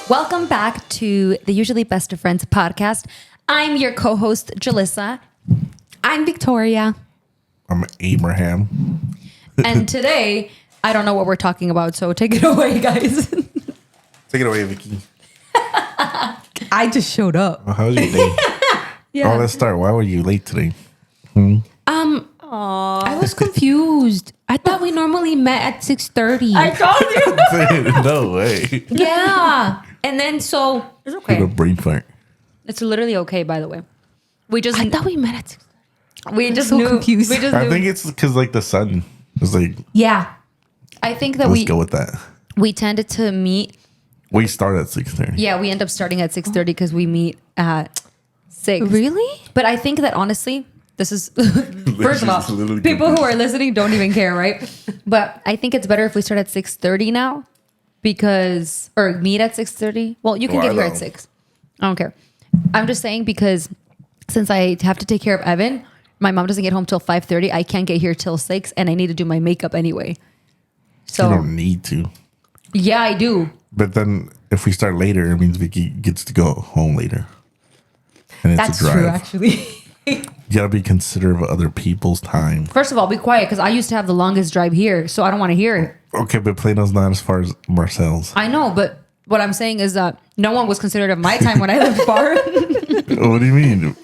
Welcome back to the Usually Best of Friends podcast. I'm your co-host, Julissa. I'm Victoria. I'm Abraham. And today, I don't know what we're talking about, so take it away, guys. Take it away, Vicky. I just showed up. Well, how was your day? Yeah. Oh, let's start. Why were you late today? I was confused. I thought we normally met at 6:30. I told you. No way. Yeah. And then so It's A okay. brain fart. It's literally okay, by the way. We just I thought we met at 6. we just so knew. confused. We just I knew. think it's because like the sun was like, Yeah. I think that let's go with that. we tended to meet. We start at 6:30. Yeah, we end up starting at 6:30 because we meet at 6. Really? But I think that honestly, this is first of all, She's literally people who confused. are listening don't even care, right? But I think it's better if we start at 6:30 now, because or meet at 6:30. Well, you can Well, get I here at know. 6. I don't care. I'm just saying because since I have to take care of Evan, my mom doesn't get home till 5:30. I can't get here till 6, and I need to do my makeup anyway. You So don't need to. yeah, I do. But then if we start later, it means Vicky gets to go home later. And it's That's a drive. true, actually. You gotta be considerate of other people's time. First of all, be quiet because I used to have the longest drive here, so I don't want to hear it. Okay, but Plano's not as far as Marcel's. I know, but what I'm saying is that no one was considerate of my time when I lived far. What do you mean?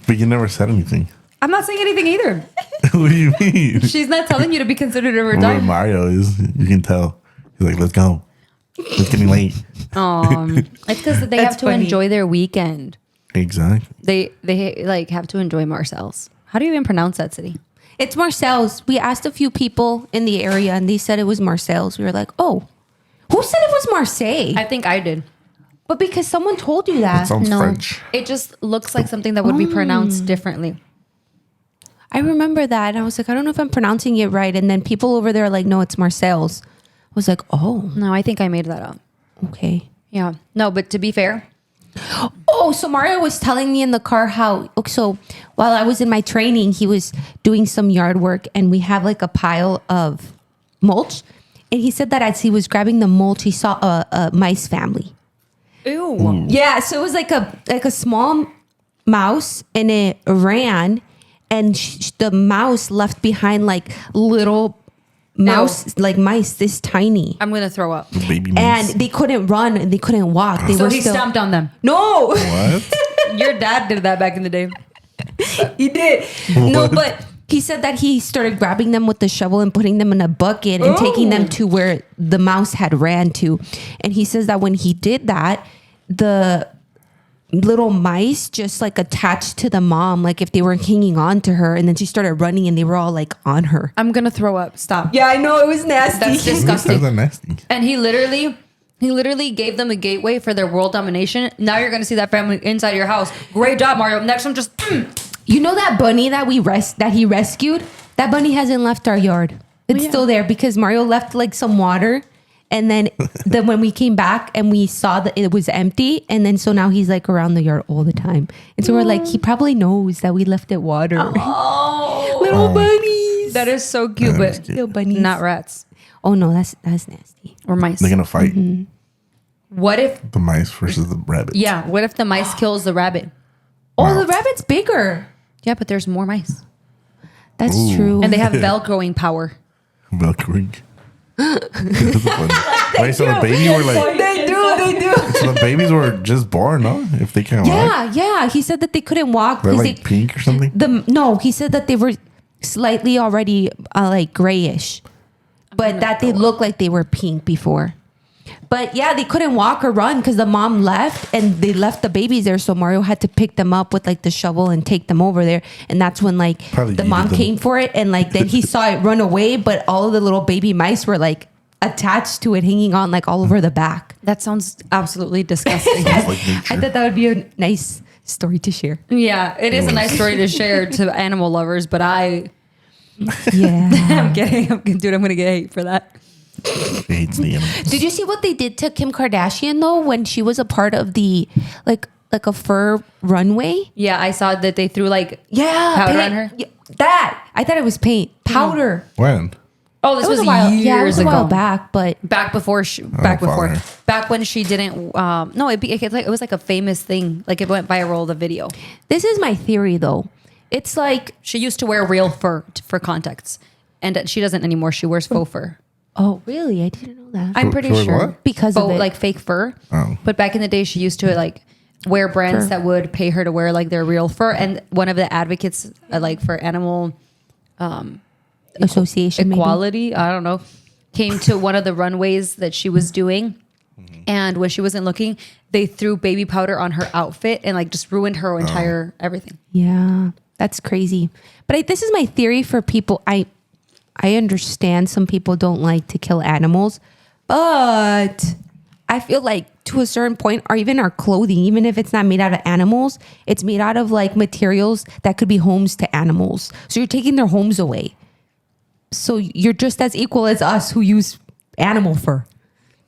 But you never said anything. I'm not saying anything either. What do you mean? She's not telling you to be considerate of her Where time. Mario is, you can tell. He's like, let's go. It's getting late. It's because they That's have to funny. enjoy their weekend. Exactly. They like have to enjoy Marcel's. How do you even pronounce that city? It's Marcel's. We asked a few people in the area and they said it was Marcel's. We were like, oh, who said it was Marseille? I think I did. But because someone told you That that. sounds No, French. it just looks like something that would be pronounced differently. I remember that. And I was like, I don't know if I'm pronouncing it right. And then people over there are like, no, it's Marcel's. I was like, oh, No, I think I made that up. okay. Yeah. No, but to be fair, Oh, so Mario was telling me in the car how, so while I was in my training, he was doing some yard work and we have like a pile of mulch. And he said that as he was grabbing the mulch, he saw a mice family. ew. Yeah. So it was like a small mouse and it ran and the mouse left behind like little mouse, like mice this tiny. I'm gonna throw up. Baby And mice. they couldn't run and they couldn't walk. They So were he still. stomped on them. No. What? Your dad did that back in the day. He did. No, What? but he said that he started grabbing them with the shovel and putting them in a bucket and taking them to where the mouse had ran to. And he says that when he did that, the little mice just like attached to the mom, like if they were hanging on to her. And then she started running and they were all like on her. I'm gonna throw up. Stop. Yeah, I know. It was nasty. That's That's disgusting. not nasty. And he literally gave them a gateway for their world domination. Now you're gonna see that family inside your house. Great job, Mario. Next one, just You know that bunny that he rescued? That bunny hasn't left our yard. It's still there because Mario left like some water. And then when we came back and we saw that it was empty. And then so now he's like around the yard all the time. And so we're like, he probably knows that we left it water. oh, Little bunnies. that is so cute, That is but cute. Little bunnies. not rats Oh no, that's nasty. or mice. They're gonna fight What if? the mice versus the rabbits. Yeah. What if the mice kills the rabbit? Oh, Wow. the rabbit's bigger. Yeah, but there's more mice, That's Ooh. true. and they have Velcroing power. Velcroing. That's funny. Wait, so the baby were like, they do. so the babies were just born, no? If they can't walk, Yeah. He said that they couldn't walk. they're because like pink or something. No, he said that they were slightly already like grayish, but that they looked like they were pink before. But yeah, they couldn't walk or run because the mom left and they left the babies there. So Mario had to pick them up with like the shovel and take them over there. And that's when like Probably the yeeted mom them. came for it. And like then he saw it run away, but all of the little baby mice were like attached to it, hanging on like all over the back. That sounds absolutely disgusting. Sounds like nature. I thought that would be a nice story to share. Yeah, it is a nice story to share to animal lovers, but I'm Yeah. kidding. Dude, I'm gonna get hate for that. He hates the animals. Did you see what they did to Kim Kardashian though when she was a part of the like a fur runway? Yeah, I saw that they threw like Yeah, powder paint- on her. yeah, that I thought it was paint powder. When? Oh, this It was a while. years Yeah, it was a while ago. back, but Back before father. back when she didn't no it was like a famous thing, like it went viral, the video. this is my theory though. It's like, She used to wear real fur for contexts, and she doesn't anymore. She wears faux fur. oh really? I didn't know that. I'm pretty She wears sure what? Because of faux, it. like fake fur. Oh. But back in the day, she used to like wear brands Fur. that would pay her to wear like their real fur. And one of the advocates like for animal Association maybe. equality, I don't know, came to one of the runways that she was doing. And when she wasn't looking, they threw baby powder on her outfit and like just ruined her entire everything. Yeah, that's crazy. But this is my theory for people. I understand some people don't like to kill animals, but I feel like to a certain point, or even our clothing, even if it's not made out of animals, it's made out of like materials that could be homes to animals. So you're taking their homes away. So you're just as equal as us who use animal fur.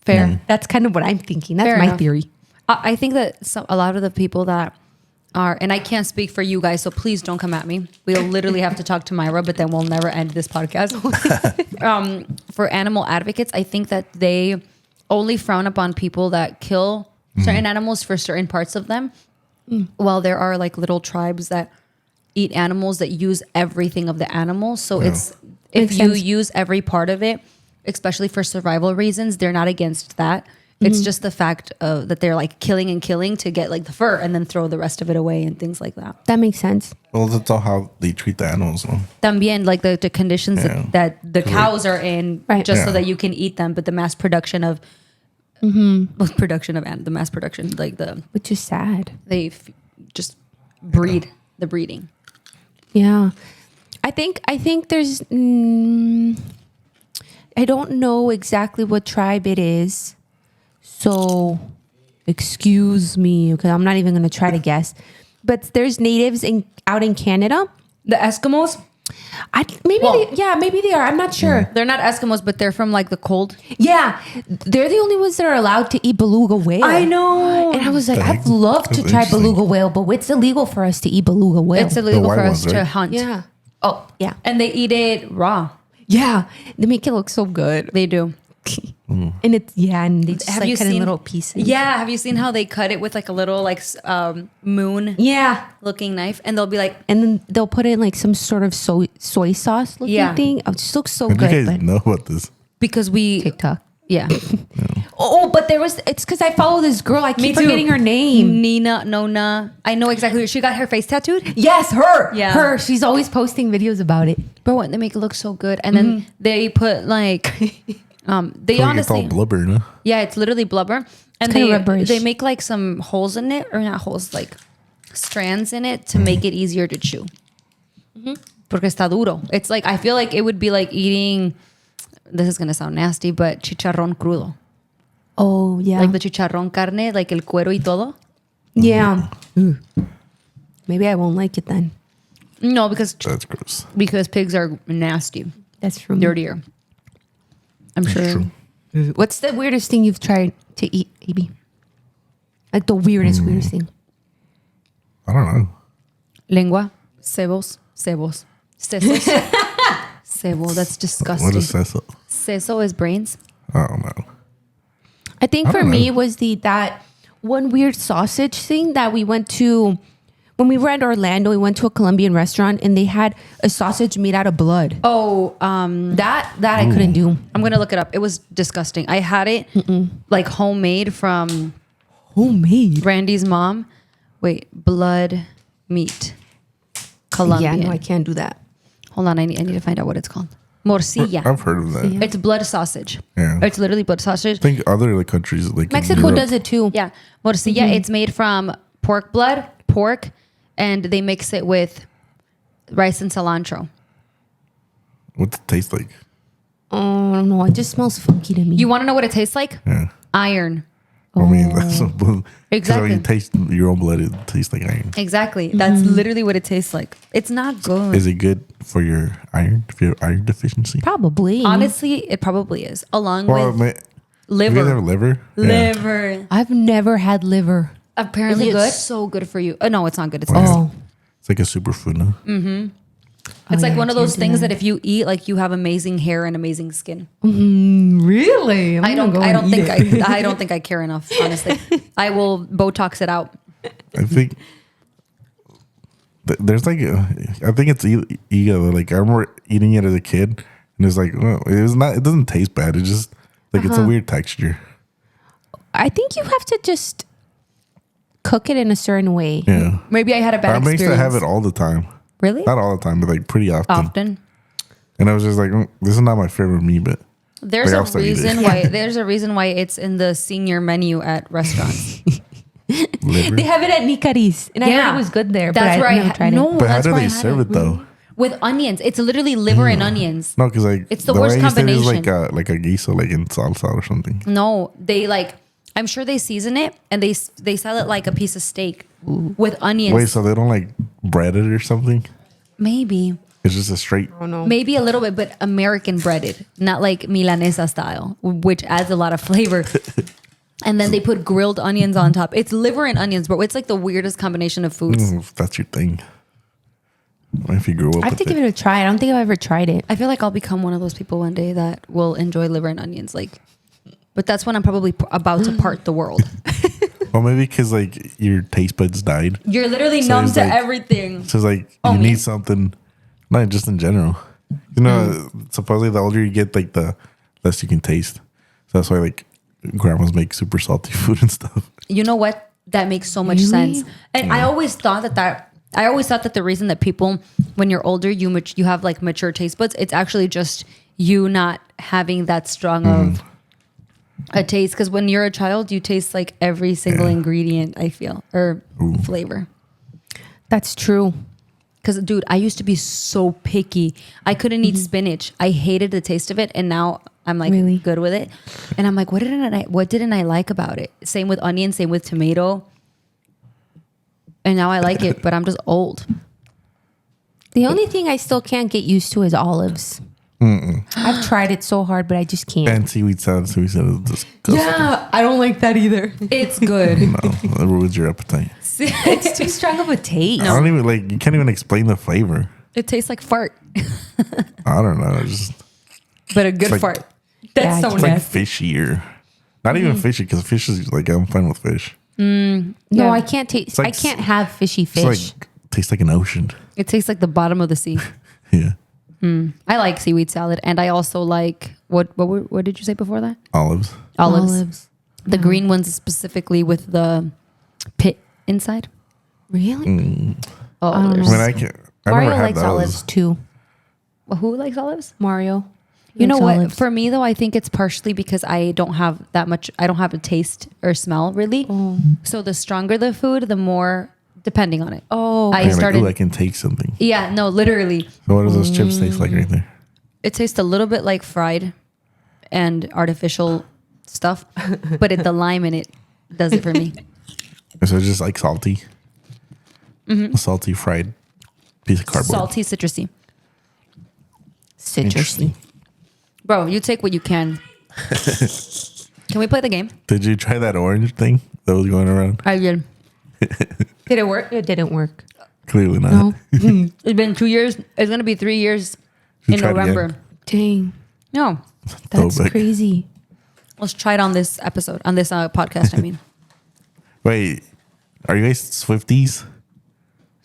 Fair. That's kind of what I'm thinking. That's Fair my enough. theory. I think that a lot of the people that are, and I can't speak for you guys, so please don't come at me. We'll literally have to talk to Myra, but then we'll never end this podcast. For animal advocates, I think that they only frown upon people that kill certain animals for certain parts of them. While there are like little tribes that eat animals that use everything of the animal. So it's, if Makes you sense. use every part of it, especially for survival reasons, they're not against that. It's just the fact of that they're like killing and killing to get like the fur and then throw the rest of it away and things like that. That makes sense. Well, that's all how they treat the animals. Though. También like the conditions Yeah. that the cows are in, Right. just so Yeah. that you can eat them. But the mass production of the mass production, like Which is sad. they just breed the breeding. Yeah. I think there's I don't know exactly what tribe it is. So excuse me, because I'm not even going to try to guess. But there's natives out in Canada. The Eskimos, Maybe they are. I'm not sure. they're not Eskimos, but they're from like the cold. Yeah, they're the only ones that are allowed to eat beluga whale. know. And I was like, Dang. I'd love to That's try interesting. beluga whale, but it's illegal for us to eat beluga whale. It's illegal white for us ones, to right? hunt. Yeah. Oh, yeah. And they eat it raw. Yeah. They make it look so good. They do. And it's, and they just Have like you cut in seen little pieces. Yeah. Have you seen how they cut it with like a little like moon Yeah. looking knife? And they'll be like, And then they'll put in like some sort of soy sauce looking Yeah. thing. Oh, it just looks so How do you good. guys But know about this? because we, TikTok. yeah. Oh, but it's because I follow this girl. I keep forgetting her name. Nona. I know exactly. She got her face tattooed. Yes, her. Yeah. Her. She's always posting videos about it. Bro, and they make it look so good. And then they put like, they It's all honestly, blubber, no? yeah, it's literally blubber. And kinda rubberish. they make like some holes in it, or not holes, like strands in it to make it easier to chew. Porque está duro. It's like, I feel like it would be like eating, this is going to sound nasty, but chicharrón crudo. Oh, yeah. Like the chicharrón carne, like el cuero y todo. yeah. Maybe I won't like it then. No, because That's gross. pigs are nasty, That's true. dirtier. I'm sure. True. What's the weirdest thing you've tried to eat, AB? Like the weirdest thing. I don't know. Lengua, cebos. Sesos. Sebo, that's disgusting. What is that? Seso is brains. I don't know. I think I for don't me know. was that one weird sausage thing that we went to when we were at Orlando. We went to a Colombian restaurant and they had a sausage made out of blood. Oh, That I couldn't do. I'm gonna look it up. It was disgusting. I had it like homemade from Homemade. Randy's mom. Wait, blood meat. Colombian. Yeah, no, I can't do that. Hold on, I need to find out what it's called. Morcilla. I've heard of that. Yeah. It's blood sausage. Yeah. It's literally blood sausage. I think other like, countries like in Mexico Europe, does it too. Yeah, morcilla. It's made from pork blood, pork, and they mix it with rice and cilantro. What's it taste like? Oh, I don't know. It just smells funky to me. You want to know what it tastes like? Yeah. Iron. I mean, that's because Exactly. when you taste your own blood, it tastes like iron. Exactly. That's literally what it tastes like. It's not good. Is it good for your iron? If you have iron deficiency? Probably. Honestly, it probably is. Along Well, with man, liver. You guys have liver? Yeah. Liver. I've never had liver. Apparently, Is it it's good? so good for you. No, it's not good. It's Oh, yeah. nasty. Oh. It's like a superfood. No? It's like yeah, one of I those can't do things that that. if you eat, like you have amazing hair and amazing skin. Really? I don't think I care enough, honestly. I will Botox it out. I think there's like I think it's ego. Like I remember eating it as a kid, and it's like well, it doesn't taste bad. It's just like it's a weird texture. I think you have to just cook it in a certain way. Yeah, Maybe I had a bad I used experience. to have it all the time. Really? Not all the time, but like pretty often. Often. And I was just like, this is not my favorite meat, but There's like, a I'll still eat it. reason why it's in the senior menu at restaurants. Liver. They have it at Nikari's, and I heard it was good there. That's but where I never tried no, it. But how that's do where I they had serve it though? With onions. It's literally liver and onions. No, because like It's the way worst I used to do is combination. like a guiso, like in salsa or something. No, they like. I'm sure they season it and they sell it like a piece of steak with onions. Wait, so they don't like bread it or something? Maybe. It's just a straight. Oh no. Maybe a little bit, but American breaded, not like Milanesa style, which adds a lot of flavor. And then they put grilled onions on top. It's liver and onions, bro. It's like the weirdest combination of foods. If that's your thing. If you grew up I have with to give it a try. I don't think I've ever tried it. I feel like I'll become one of those people one day that will enjoy liver and onions. Like, but that's when I'm probably about to part the world. Well, maybe because like your taste buds died. You're literally So numb it's to like- everything. So it's like Oh, you me? need something, not just in general. You know, supposedly the older you get, like the less you can taste. So that's why like grandmas make super salty food and stuff. You know what? That makes so much Really? sense. And I always thought that the reason that people, when you're older, you have like mature taste buds. It's actually just you not having that strong of a taste. Because when you're a child, you taste like every single ingredient. I feel or flavor. That's true. Because dude, I used to be so picky. I couldn't eat spinach. I hated the taste of it, and now I'm like Really? good with it. And I'm like, what didn't I like about it? Same with onion, same with tomato. And now I like it, but I'm just old. The only thing I still can't get used to is olives. I've tried it so hard, but I just can't. And seaweed salad is disgusting. Yeah, I don't like that either. It's good. No, that ruins your appetite. It's too strong of a taste. I don't even like. You can't even explain the flavor. It tastes like fart, I don't know. It's just but a good like- fart. That's Yeah, so it's it's like nasty. fishy or not even fishy because fish is like I'm fine with fish. No, Yeah. I can't taste. like I can't have fishy It's fish. like tastes like an ocean. It tastes like the bottom of the sea. Yeah, I like seaweed salad, and I also like what did you say before that? olives. Olives. The green ones specifically with the pit inside. Really? Oh, I don't there's- I mean, I can't. I Mario never had likes those. olives too. who likes olives? Mario. You know likes what? olives. For me though, I think it's partially because I don't have that much. I don't have a taste or smell really. So the stronger the food, the more depending on it. Oh, I I'm like, started. ooh, I can take something. Yeah, no, literally, So what does those chips taste like right there? it tastes a little bit like fried and artificial stuff, but the lime in it does it for me. So it's just like salty, a salty fried piece of cardboard. Salty, citrusy. citrusy. Bro, you take what you can. Can we play the game? Did you try that orange thing that was going around? I did. Did it work? It didn't work. Clearly not. No. It's been 2 years. It's gonna be 3 years You in tried again? November. Dang, No, that's Throwback. crazy. let's try it on this episode, on this podcast. I mean, Wait, are you guys Swifties?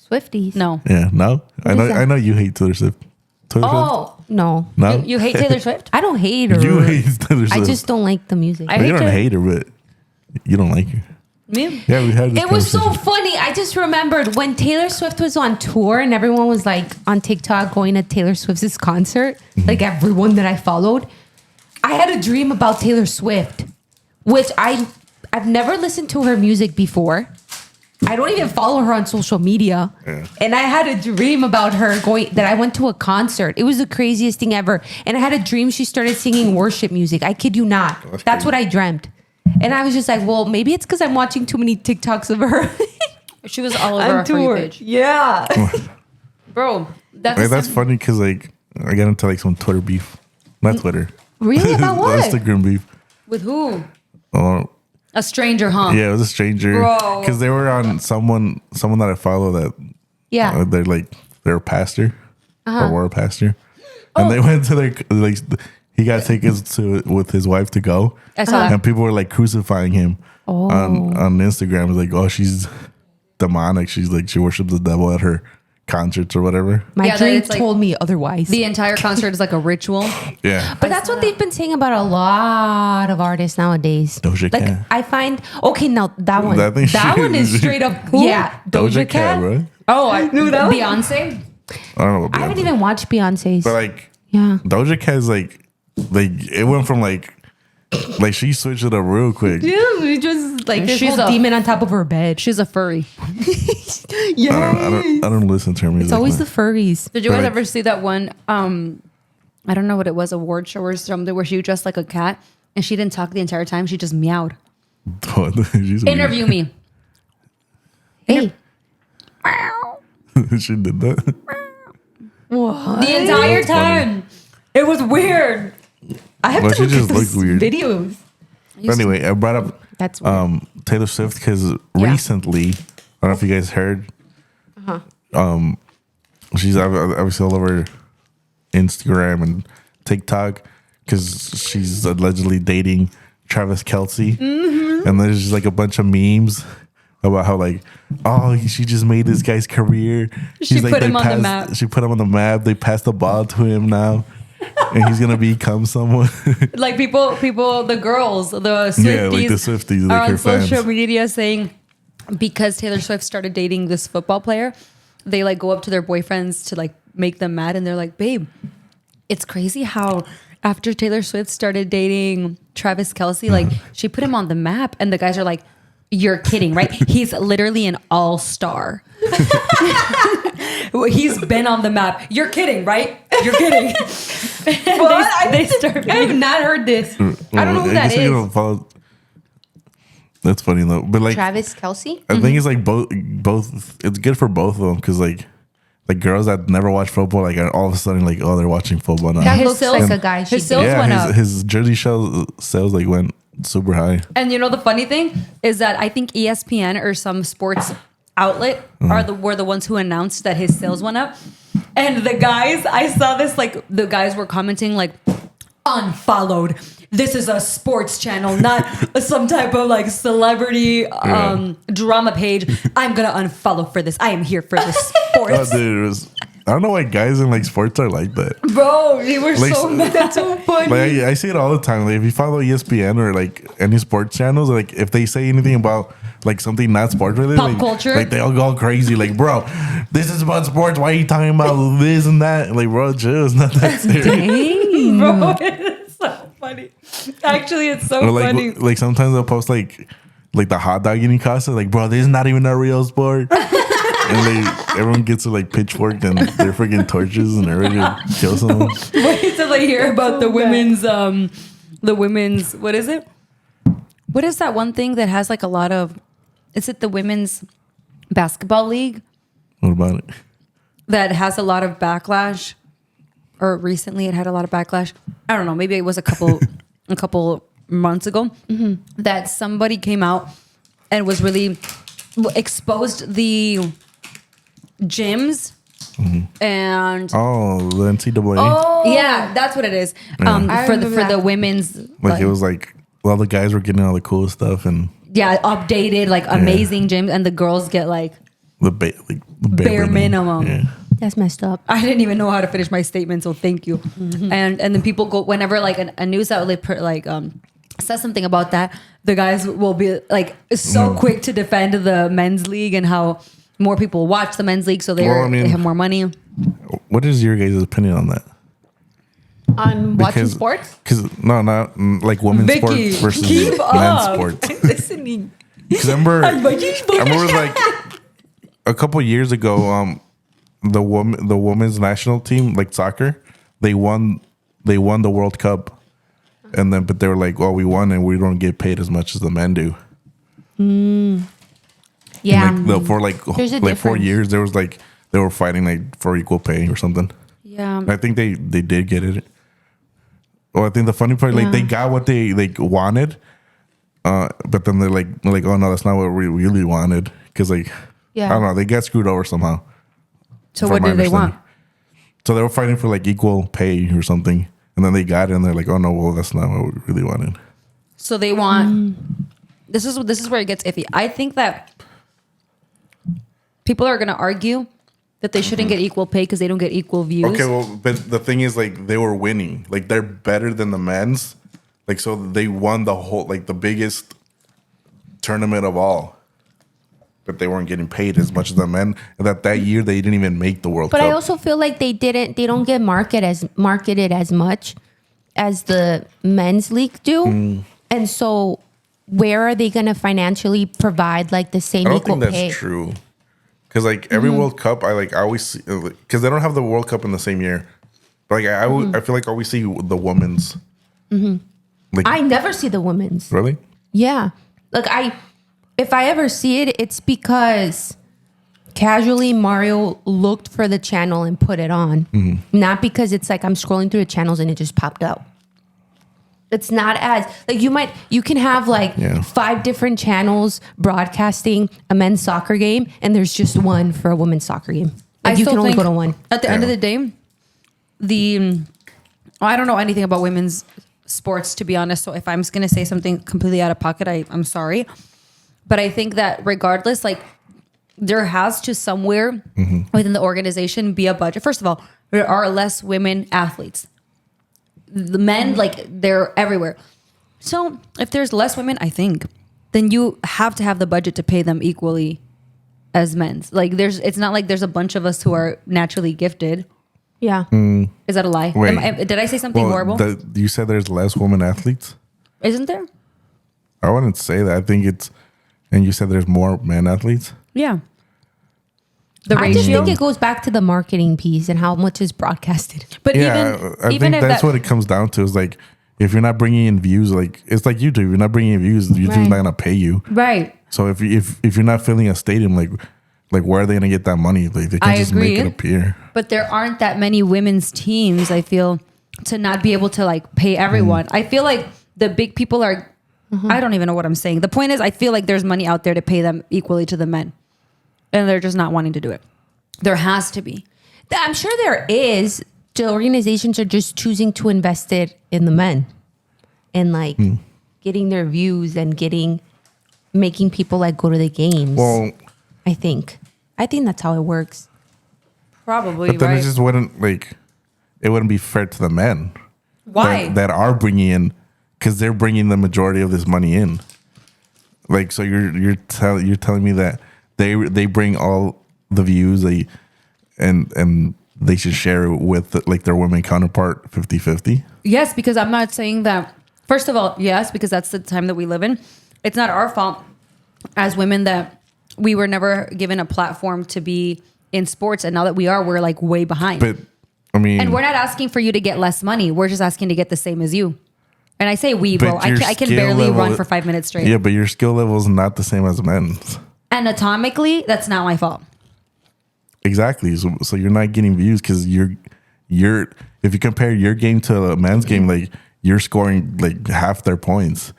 Swifties. no. Yeah, no. I is know. that? I know you hate Taylor Swift. Taylor Oh no, Swift? No. You hate Taylor Swift? I don't hate her. You hate Taylor Swift. I just don't like the music. I Well, you hate don't her. hate her, but you don't like her. Me? Yeah, we had this It was so conversation. funny. I just remembered when Taylor Swift was on tour and everyone was like on TikTok going to Taylor Swift's concert, like everyone that I followed. I had a dream about Taylor Swift, which I've never listened to her music before. I don't even follow her on social media. Yeah. And I had a dream about her that I went to a concert. It was the craziest thing ever. And I had a dream she started singing worship music. I kid you not. That's That's crazy. what I dreamt. And I was just like, well, maybe it's because I'm watching too many TikToks of her. She was all over our on For You tour. page. Yeah. Bro, that's, Like, that's funny because like I got into like some Twitter beef, not Twitter. Really? About what? Instagram beef. with who? Oh, A stranger, huh? yeah, it was a stranger. Bro. Because they were on someone that I follow that Yeah. they're a pastor. Aurora pasture, and they went to their like. He got tickets to with his wife to go, I saw that. and people were like crucifying him on Instagram. It's like, oh, she's demonic. She's like she worships the devil at her concerts or whatever. My Yeah, that drink it's like- told me otherwise. The entire concert is like a ritual. Yeah, But that's what they've been saying about a lot of artists nowadays. Doja Like Cat. I find now that one That thing one is straight up Doja Cat, bro. Oh, I knew that. Beyonce. I don't know. About I haven't that. even watched Beyonce's. But like yeah. Doja Cat is like it went from like she switched it up real quick. Yeah, we just like this She's whole a- demon on top of her bed. She's a furry. Yeah, I don't listen to her music. it's always the man. furries. Did you guys Right. ever see that one? I don't know what it was, award show or something, where she dressed like a cat and she didn't talk the entire time. She just meowed. She's weird. Interview me. Hey, She did that. what? The entire That's funny. time. It was weird. I have Well, to she look just at those looked weird. videos. But anyway, I brought up That's weird. Taylor Swift because recently, I don't know if you guys heard, she's obviously all over Instagram and TikTok because she's allegedly dating Travis Kelce, and there's just like a bunch of memes about how like, oh, she just made this guy's career. She like, put they him on the map. She put him on the map. They passed the ball to him now, and he's gonna become someone. Like people, the girls, the Swifties, Yeah, like the Swifties, like are on her social fans. media saying because Taylor Swift started dating this football player, they like go up to their boyfriends to like make them mad, and they're like, "Babe, it's crazy how after Taylor Swift started dating Travis Kelce, like she put him on the map," and the guys are like, "You're kidding, right? He's literally an all-star." He's been on the map. You're kidding, right? You're kidding. they start I have not heard this. I don't know who that guess you is. don't follow- That's funny though, but like Travis Kelce. I think it's like both. It's good for both of them because like girls that never watch football, like are all of a sudden like, oh, they're watching football now. That His looks sales- like a guy. She his sales dated. went Yeah, up. his jersey sales like went super high. And you know the funny thing is that I think ESPN or some sports outlet were the ones who announced that his sales went up. And the guys, I saw this, like the guys were commenting like, unfollowed. This is a sports channel, not some type of like celebrity drama page. I'm gonna unfollow for this. I am here for the Oh, sports. dude, it was. I don't know why guys in like sports are like that. Bro, they were Like, so mad. That's so funny. Like I see it all the time. Like if you follow ESPN or like any sports channels, like if they say anything about like something not sports related, Pop like, culture? like they all go crazy. Like, bro, this is about sports. Why are you talking about this and that? Like, bro, chill. It's not that serious. Dang. Bro, it's so funny. Actually, it's so Or like, funny. like sometimes they'll post like the hot dog eating contest. Like, bro, this is not even a real sport. And everyone gets to like pitchfork and they're freaking torches and they're ready to kill someone. Wait till I hear about the women's what is it? What is that one thing that has like a lot of, is it the women's basketball league What about it? that has a lot of backlash? Or recently it had a lot of backlash. I don't know, maybe it was a couple months ago that somebody came out and was really exposed the gyms and Oh, the NCAA. yeah, that's what it is. I For remember the that. women's Like it was like all the guys were getting all the cool stuff and updated, like amazing gyms, and the girls get like the bare minimum. Yeah. That's messed up. I didn't even know how to finish my statement, so thank you. And then people go whenever like a news outlet says something about that, the guys will be like so quick to defend the men's league and how more people watch the men's league, so they have more money. What is your guys' opinion on that? On watching sports? Because no, not like women's Vicky, sports versus keep men's up. sports. Listening. Because I remember like a couple years ago, the women's national team, like soccer, they won the World Cup, and then but they were like, well, we won and we don't get paid as much as the men do. Yeah. And for like There's a 4 difference. years, there was like they were fighting like for equal pay or something. Yeah, I think they did get it. Well, I think the funny part, like they got what they like wanted, but then they're like, oh no, that's not what we really wanted. Because like, Yeah. I don't know, they got screwed over somehow. so from what my do they want? So they were fighting for like equal pay or something, and then they got it, and they're like, "Oh no, well that's not what we really wanted." So they want. This is where it gets iffy. I think that people are going to argue that they shouldn't get equal pay because they don't get equal views. Okay, well, but the thing is, like, they were winning. Like, they're better than the men's. Like, so they won the whole, like, the biggest tournament of all. But they weren't getting paid as much as the men. And that year, they didn't even make the World Cup. But I also feel like they don't get marketed as much as the men's league do. And so where are they going to financially provide like the same I don't equal think that's pay? true. Because, like, every World Cup, I always see, because they don't have the World Cup in the same year. But, like, I feel like I always see the women's. Like, I never see the women's. really? Yeah. Like if I ever see it, it's because casually Mario looked for the channel and put it on. Not because it's like I'm scrolling through the channels and it just popped up. It's not as like you can have like 5 different channels broadcasting a men's soccer game and there's just one for a women's soccer game. Like you can only go to one. At the end of the day, I don't know anything about women's sports, to be honest. So if I'm just going to say something completely out of pocket, I'm sorry. But I think that regardless, like there has to somewhere within the organization be a budget. First of all, there are less women athletes. The men, like they're everywhere. So if there's less women, I think, then you have to have the budget to pay them equally as men's. Like it's not like there's a bunch of us who are naturally gifted. Yeah. Is that a lie? Wait. Did I say something horrible? You said there's less women athletes? Isn't there? I wouldn't say that. I think it's, and you said there's more men athletes? Yeah. The I ratio. just think it goes back to the marketing piece and how much is broadcasted. But Yeah, I even think if that's what it comes down to is like, if you're not bringing in views, like it's like YouTube, if you're not bringing in views, YouTube's Right. not going to pay you. right. So if you're not filling a stadium, like where are they going to get that money? Like they can I just agree. make it appear. But there aren't that many women's teams, I feel, to not be able to like pay everyone. I feel like the big people are, I don't even know what I'm saying. The point is, I feel like there's money out there to pay them equally to the men. And they're just not wanting to do it. There has to be. I'm sure there is. The organizations are just choosing to invest it in the men and like getting their views and making people like go to the games. Well, I think that's how it works. Probably, but then right? it just wouldn't be fair to the men. Why? That are bringing in, because they're bringing the majority of this money in. Like, so you're telling me that they bring all the views and they should share it with like their women counterpart 50-50? Yes, because I'm not saying that. First of all, yes, because that's the time that we live in. It's not our fault as women that we were never given a platform to be in sports, and now that we are, we're like way behind. But I mean, and we're not asking for you to get less money. We're just asking to get the same as you. And I say we, bro. but I can your barely skill run level- for 5 minutes straight. Yeah, but your skill level is not the same as men's. Anatomically, that's not my fault. Exactly. So you're not getting views because you're if you compare your game to a man's game, like you're scoring like half their points.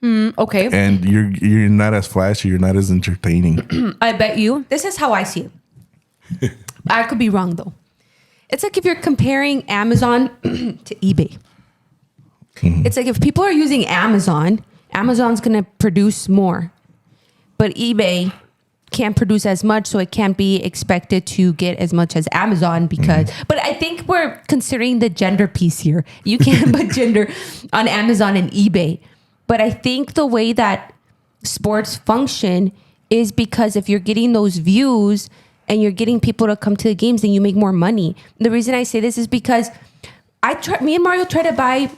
Okay. And you're not as flashy, you're not as entertaining. I bet you. This is how I see it. I could be wrong though. It's like if you're comparing Amazon to eBay. It's like if people are using Amazon's going to produce more. But eBay can't produce as much, so it can't be expected to get as much as Amazon because but I think we're considering the gender piece here. You can't put gender on Amazon and eBay. But I think the way that sports function is because if you're getting those views and you're getting people to come to the games, then you make more money. The reason I say this is because me and Mario try to buy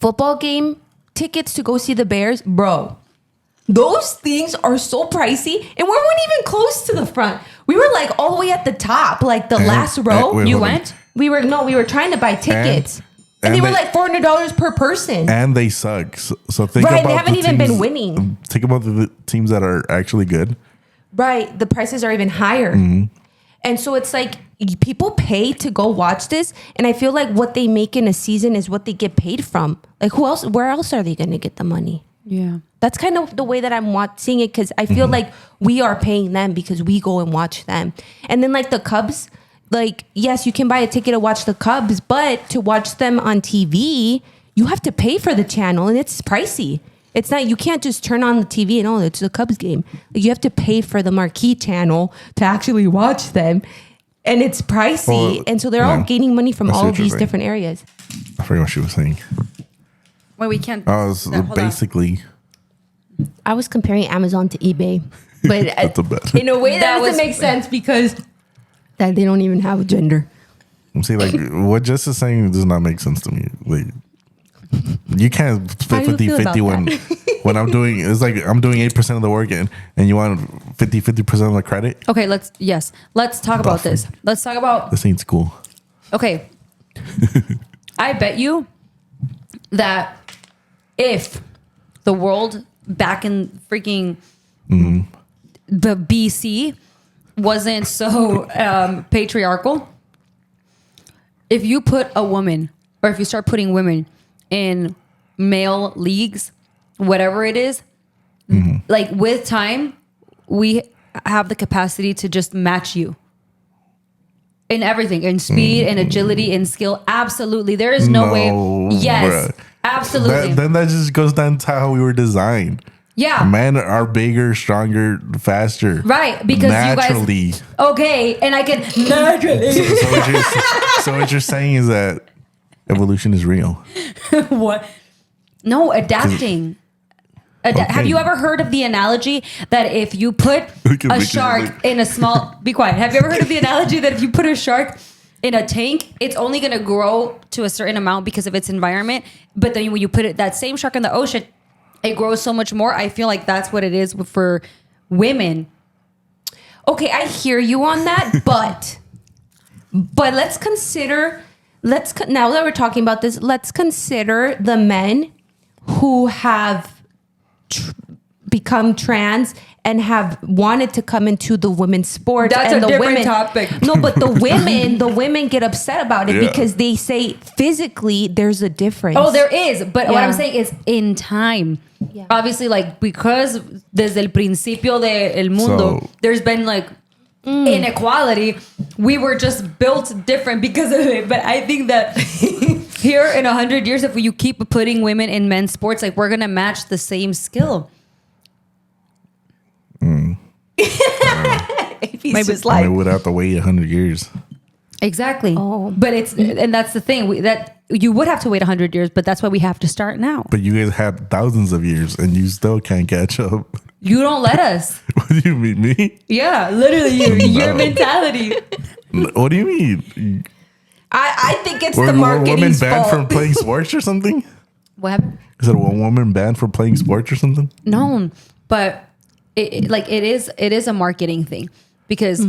football game tickets to go see the Bears, bro. Those things are so pricey, and we weren't even close to the front. We were like all the way at the top, like the last row. wait, You hold on. went? We were trying to buy tickets, and they were like $400 per person. And they suck. So think Right, about they haven't the even teams, been winning. Think about the teams that are actually good. Right, the prices are even higher, and so it's like people pay to go watch this, and I feel like what they make in a season is what they get paid from. Like who else? Where else are they going to get the money? Yeah. That's kind of the way that I'm seeing it because I feel like we are paying them because we go and watch them. And then like the Cubs, like, yes, you can buy a ticket to watch the Cubs, but to watch them on TV, you have to pay for the channel, and it's pricey. It's not, you can't just turn on the TV and, oh, it's a Cubs game. Like, you have to pay for the marquee channel to actually watch them. And it's pricey. Well, and so they're all gaining money from all of these different areas. I forgot what she was saying. Well, we can't. Basically. I was comparing Amazon to eBay. But That's a bet. in a way that doesn't make sense because that they don't even have a gender. See, like, what Jess is saying does not make sense to me. Like, you can't split 50-50 when I'm doing, it's like I'm doing 8% of the work and you want 50% of the credit. Okay, let's talk about this. Let's talk about this ain't school. Okay. I bet you that if the world back in freaking the BC wasn't so patriarchal, if you put a woman or if you start putting women in male leagues, whatever it is, like with time, we have the capacity to just match you in everything, in speed, in agility, in skill. Absolutely. There is no way. Yes, bruh. Absolutely. Then that just goes down to how we were designed. Yeah. Men are bigger, stronger, faster. Right. Because naturally. You guys. Okay. And I can naturally. So what you're saying is that evolution is real. What? No, adapting. Okay. Have you ever heard of the analogy that if you put a shark in a small... Be quiet. Have you ever heard of the analogy that if you put a shark in a tank, it's only going to grow to a certain amount because of its environment. But then when you put that same shark in the ocean, it grows so much more. I feel like that's what it is for women. Okay, I hear you on that, but let's consider... now that we're talking about this, let's consider the men who have become trans and have wanted to come into the women's sports. That's and a the different topic. No, but the women get upset about it because they say physically there's a difference. Oh, there is. But what I'm saying is in time. Yeah. Obviously, like, because desde el principio del mundo, there's been like inequality. We were just built different because of it. But I think that here in 100 years, if you keep putting women in men's sports, like, we're going to match the same skill. Maybe I would have to wait 100 years. Exactly. Oh. But and that's the thing, that you would have to wait 100 years, but that's why we have to start now. But you guys had thousands of years and you still can't catch up. You don't let us. What do you mean, me? Yeah, literally your mentality. What do you mean? I think it's the marketing's fault. Women banned from playing sports or something? What happened? Is it a woman banned from playing sports or something? No, but it is a marketing thing because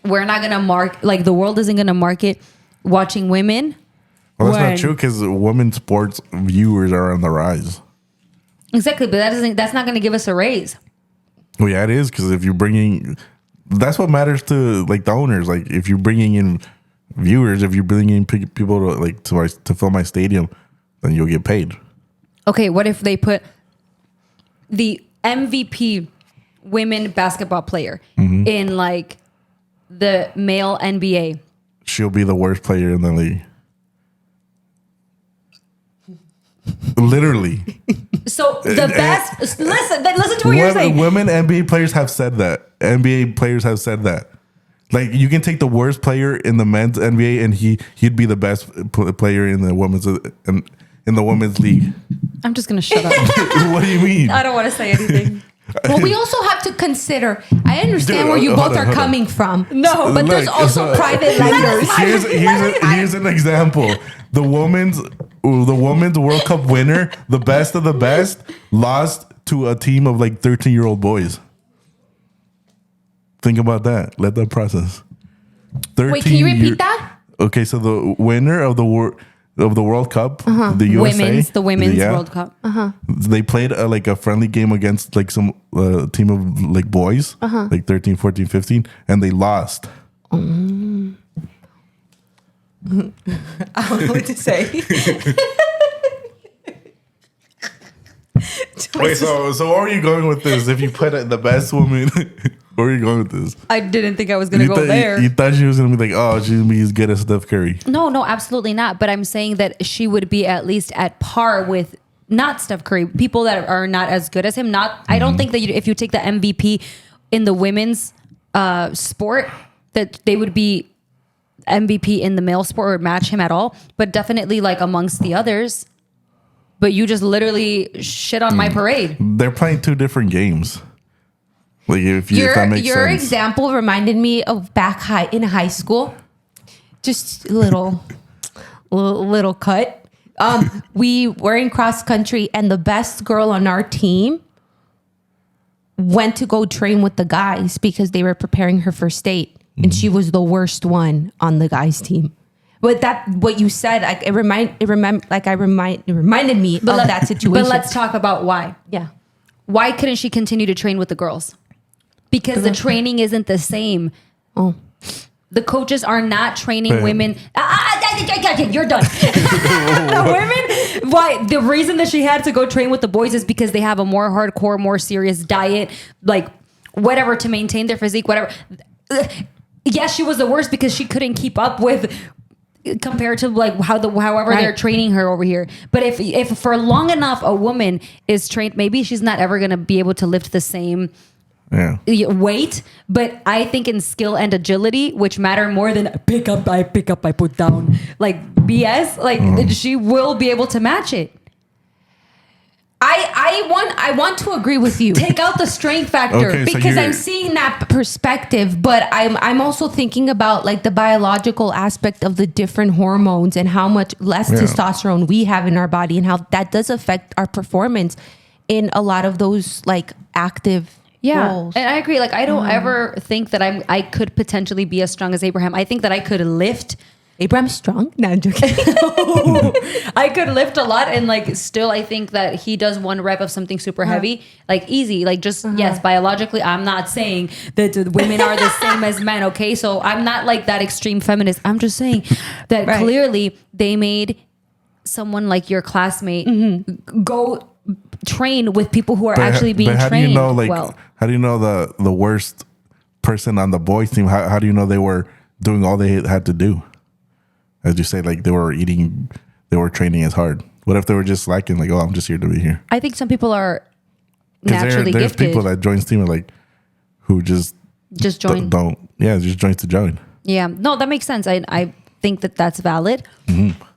we're not gonna like the world isn't gonna market watching women. Well, that's not true because women's sports viewers are on the rise. Exactly, but that's not gonna give us a raise. Well, yeah, it is because if you're bringing, that's what matters to like the owners. Like if you're bringing in viewers, if you're bringing in people to fill my stadium, then you'll get paid. Okay, what if they put the MVP women basketball player in like the male NBA? She'll be the worst player in the league. Literally. So the best. Listen to what you're saying. Women NBA players have said that. NBA players have said that. Like you can take the worst player in the men's NBA and he'd be the best player in the women's league. I'm just gonna shut up. What do you mean? I don't want to say anything. Well, we also have to consider. I understand where you both are coming from. No, but there's also private lenders. Here's an example. The women's World Cup winner, the best of the best, lost to a team of like 13-year-old boys. Think about that. Let that process. Wait, can you repeat that? Okay, so the winner of the World Cup, the USA, the women's World Cup. They played a friendly game against like some team of like boys, like 13, 14, 15, and they lost. I don't know what to say. Wait, so where are you going with this? If you put the best woman Where are you going with this? I didn't think I was going to go there. You thought she was going to be like, oh, she's going to be as good as Steph Curry. No, absolutely not. But I'm saying that she would be at least at par with not Steph Curry, people that are not as good as him. I don't think that if you take the MVP in the women's sport, that they would be MVP in the male sport or match him at all. But definitely like amongst the others. But you just literally shit on my parade. They're playing two different games. Like if that makes your sense. example reminded me of in high school. Just a little cut. We were in cross country, and the best girl on our team went to go train with the guys because they were preparing her for state, and she was the worst one on the guys' team. But what you said, like it reminded me of that situation. But let's talk about why. Yeah. Why couldn't she continue to train with the girls? Because the training isn't the same. Oh. The coaches are not training women. You're done. The women. Why? The reason that she had to go train with the boys is because they have a more hardcore, more serious diet, like whatever to maintain their physique, whatever. Yes, she was the worst because she couldn't keep up with compared to like however they're training her over here. But if for long enough a woman is trained, maybe she's not ever going to be able to lift the same weight. But I think in skill and agility, which matter more than pick up, I put down, like BS, like she will be able to match it. I want to agree with you. Take out the strength factor because I'm seeing that perspective, but I'm also thinking about like the biological aspect of the different hormones and how much less testosterone we have in our body and how that does affect our performance in a lot of those like active roles. And I agree. Like I don't ever think that I could potentially be as strong as Abraham. I think that I could lift. Abraham's strong? No, I'm joking. I could lift a lot and like still I think that he does one rep of something super heavy, like easy, like just yes, biologically I'm not saying that women are the same as men, okay? So I'm not like that extreme feminist. I'm just saying that clearly they made someone like your classmate go train with people who are actually being trained. How do you know how do you know the worst person on the boys team, how do you know they were doing all they had to do? As you say, like they were training as hard. What if they were just slacking, like, oh, I'm just here to be here? I think some people are naturally there's gifted. People that join team like who just join. Just joins to join. Yeah, no, that makes sense. I think that that's valid.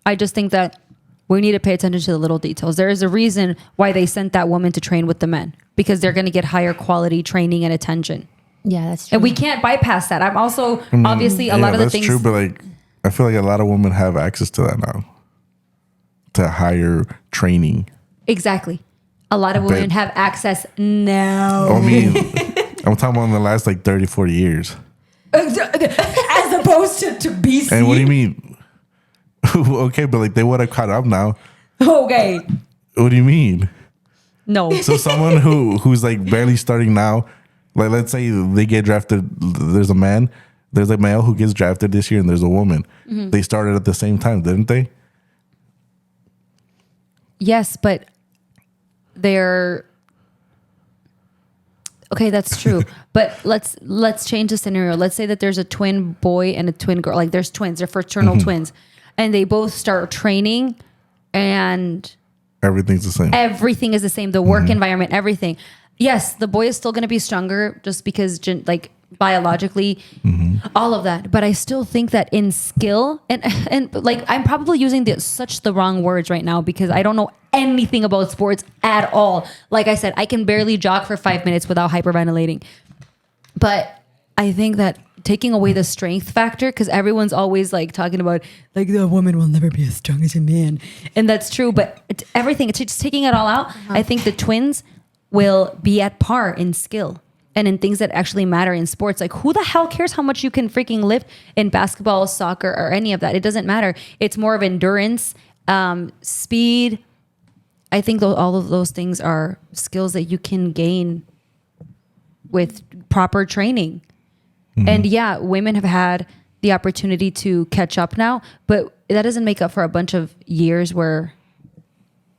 I just think that we need to pay attention to the little details. There is a reason why they sent that woman to train with the men because they're going to get higher quality training and attention. Yeah, that's true. And we can't bypass that. I'm also obviously a lot of the things. That's true, but like I feel like a lot of women have access to that now, to higher training. Exactly. A lot of women have access now. I mean, I'm talking about in the last like 30, 40 years. As opposed to BC. And what do you mean? Okay, but like they would have caught up now. Okay. What do you mean? No. So someone who's like barely starting now, like let's say they get drafted, there's a male who gets drafted this year and there's a woman. They started at the same time, didn't they? Yes, but they're okay, that's true. But let's change the scenario. Let's say that there's a twin boy and a twin girl. Like there's twins, they're fraternal twins. And they both start training and everything's the same. Everything is the same. The work environment, everything. Yes, the boy is still going to be stronger just because like biologically, all of that. But I still think that in skill and like I'm probably using such the wrong words right now because I don't know anything about sports at all. Like I said, I can barely jog for 5 minutes without hyperventilating. But I think that taking away the strength factor, because everyone's always like talking about like the woman will never be as strong as a man. And that's true. But it's just taking it all out. I think the twins will be at par in skill and in things that actually matter in sports. Like who the hell cares how much you can freaking lift in basketball, soccer, or any of that? It doesn't matter. It's more of endurance, speed. I think all of those things are skills that you can gain with proper training. And yeah, women have had the opportunity to catch up now, but that doesn't make up for a bunch of years where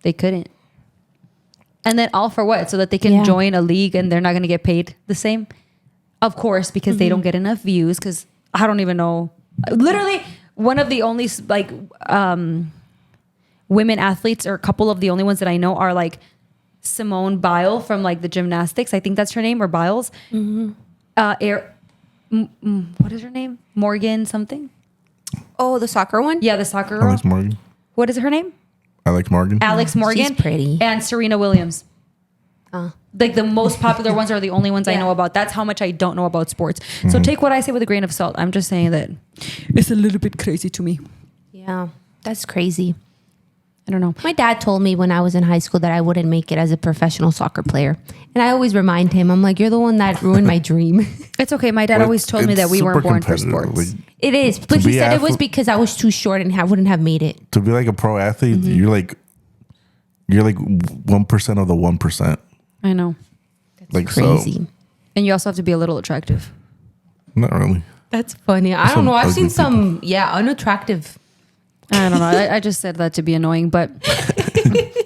they couldn't. And then all for what? So that they can join a league and they're not going to get paid the same? of course, because they don't get enough views. Because I don't even know. Literally, one of the only like women athletes, or a couple of the only ones that I know, are like Simone Biles from like the gymnastics. I think that's her name, or Biles. What is her name? Morgan something. Oh, the soccer one? Yeah, the soccer girl. Alex Morgan. What is her name? Alex Morgan. Alex Morgan. She's pretty. And Serena Williams. Like the most popular ones are the only ones I know about. That's how much I don't know about sports. So take what I say with a grain of salt. I'm just saying that it's a little bit crazy to me. Yeah, that's crazy. I don't know. My dad told me when I was in high school that I wouldn't make it as a professional soccer player. And I always remind him, I'm like, you're the one that ruined my dream. It's okay. My dad always told me that we weren't born for sports. Like, It is. But he said it was because I was too short and wouldn't have made it. to be like a pro athlete, you're like 1% of the 1%. I know. Like Crazy. So, And you also have to be a little attractive. not really. That's funny. I don't Some know. I've ugly seen some, unattractive. I don't know. I just said that to be annoying, but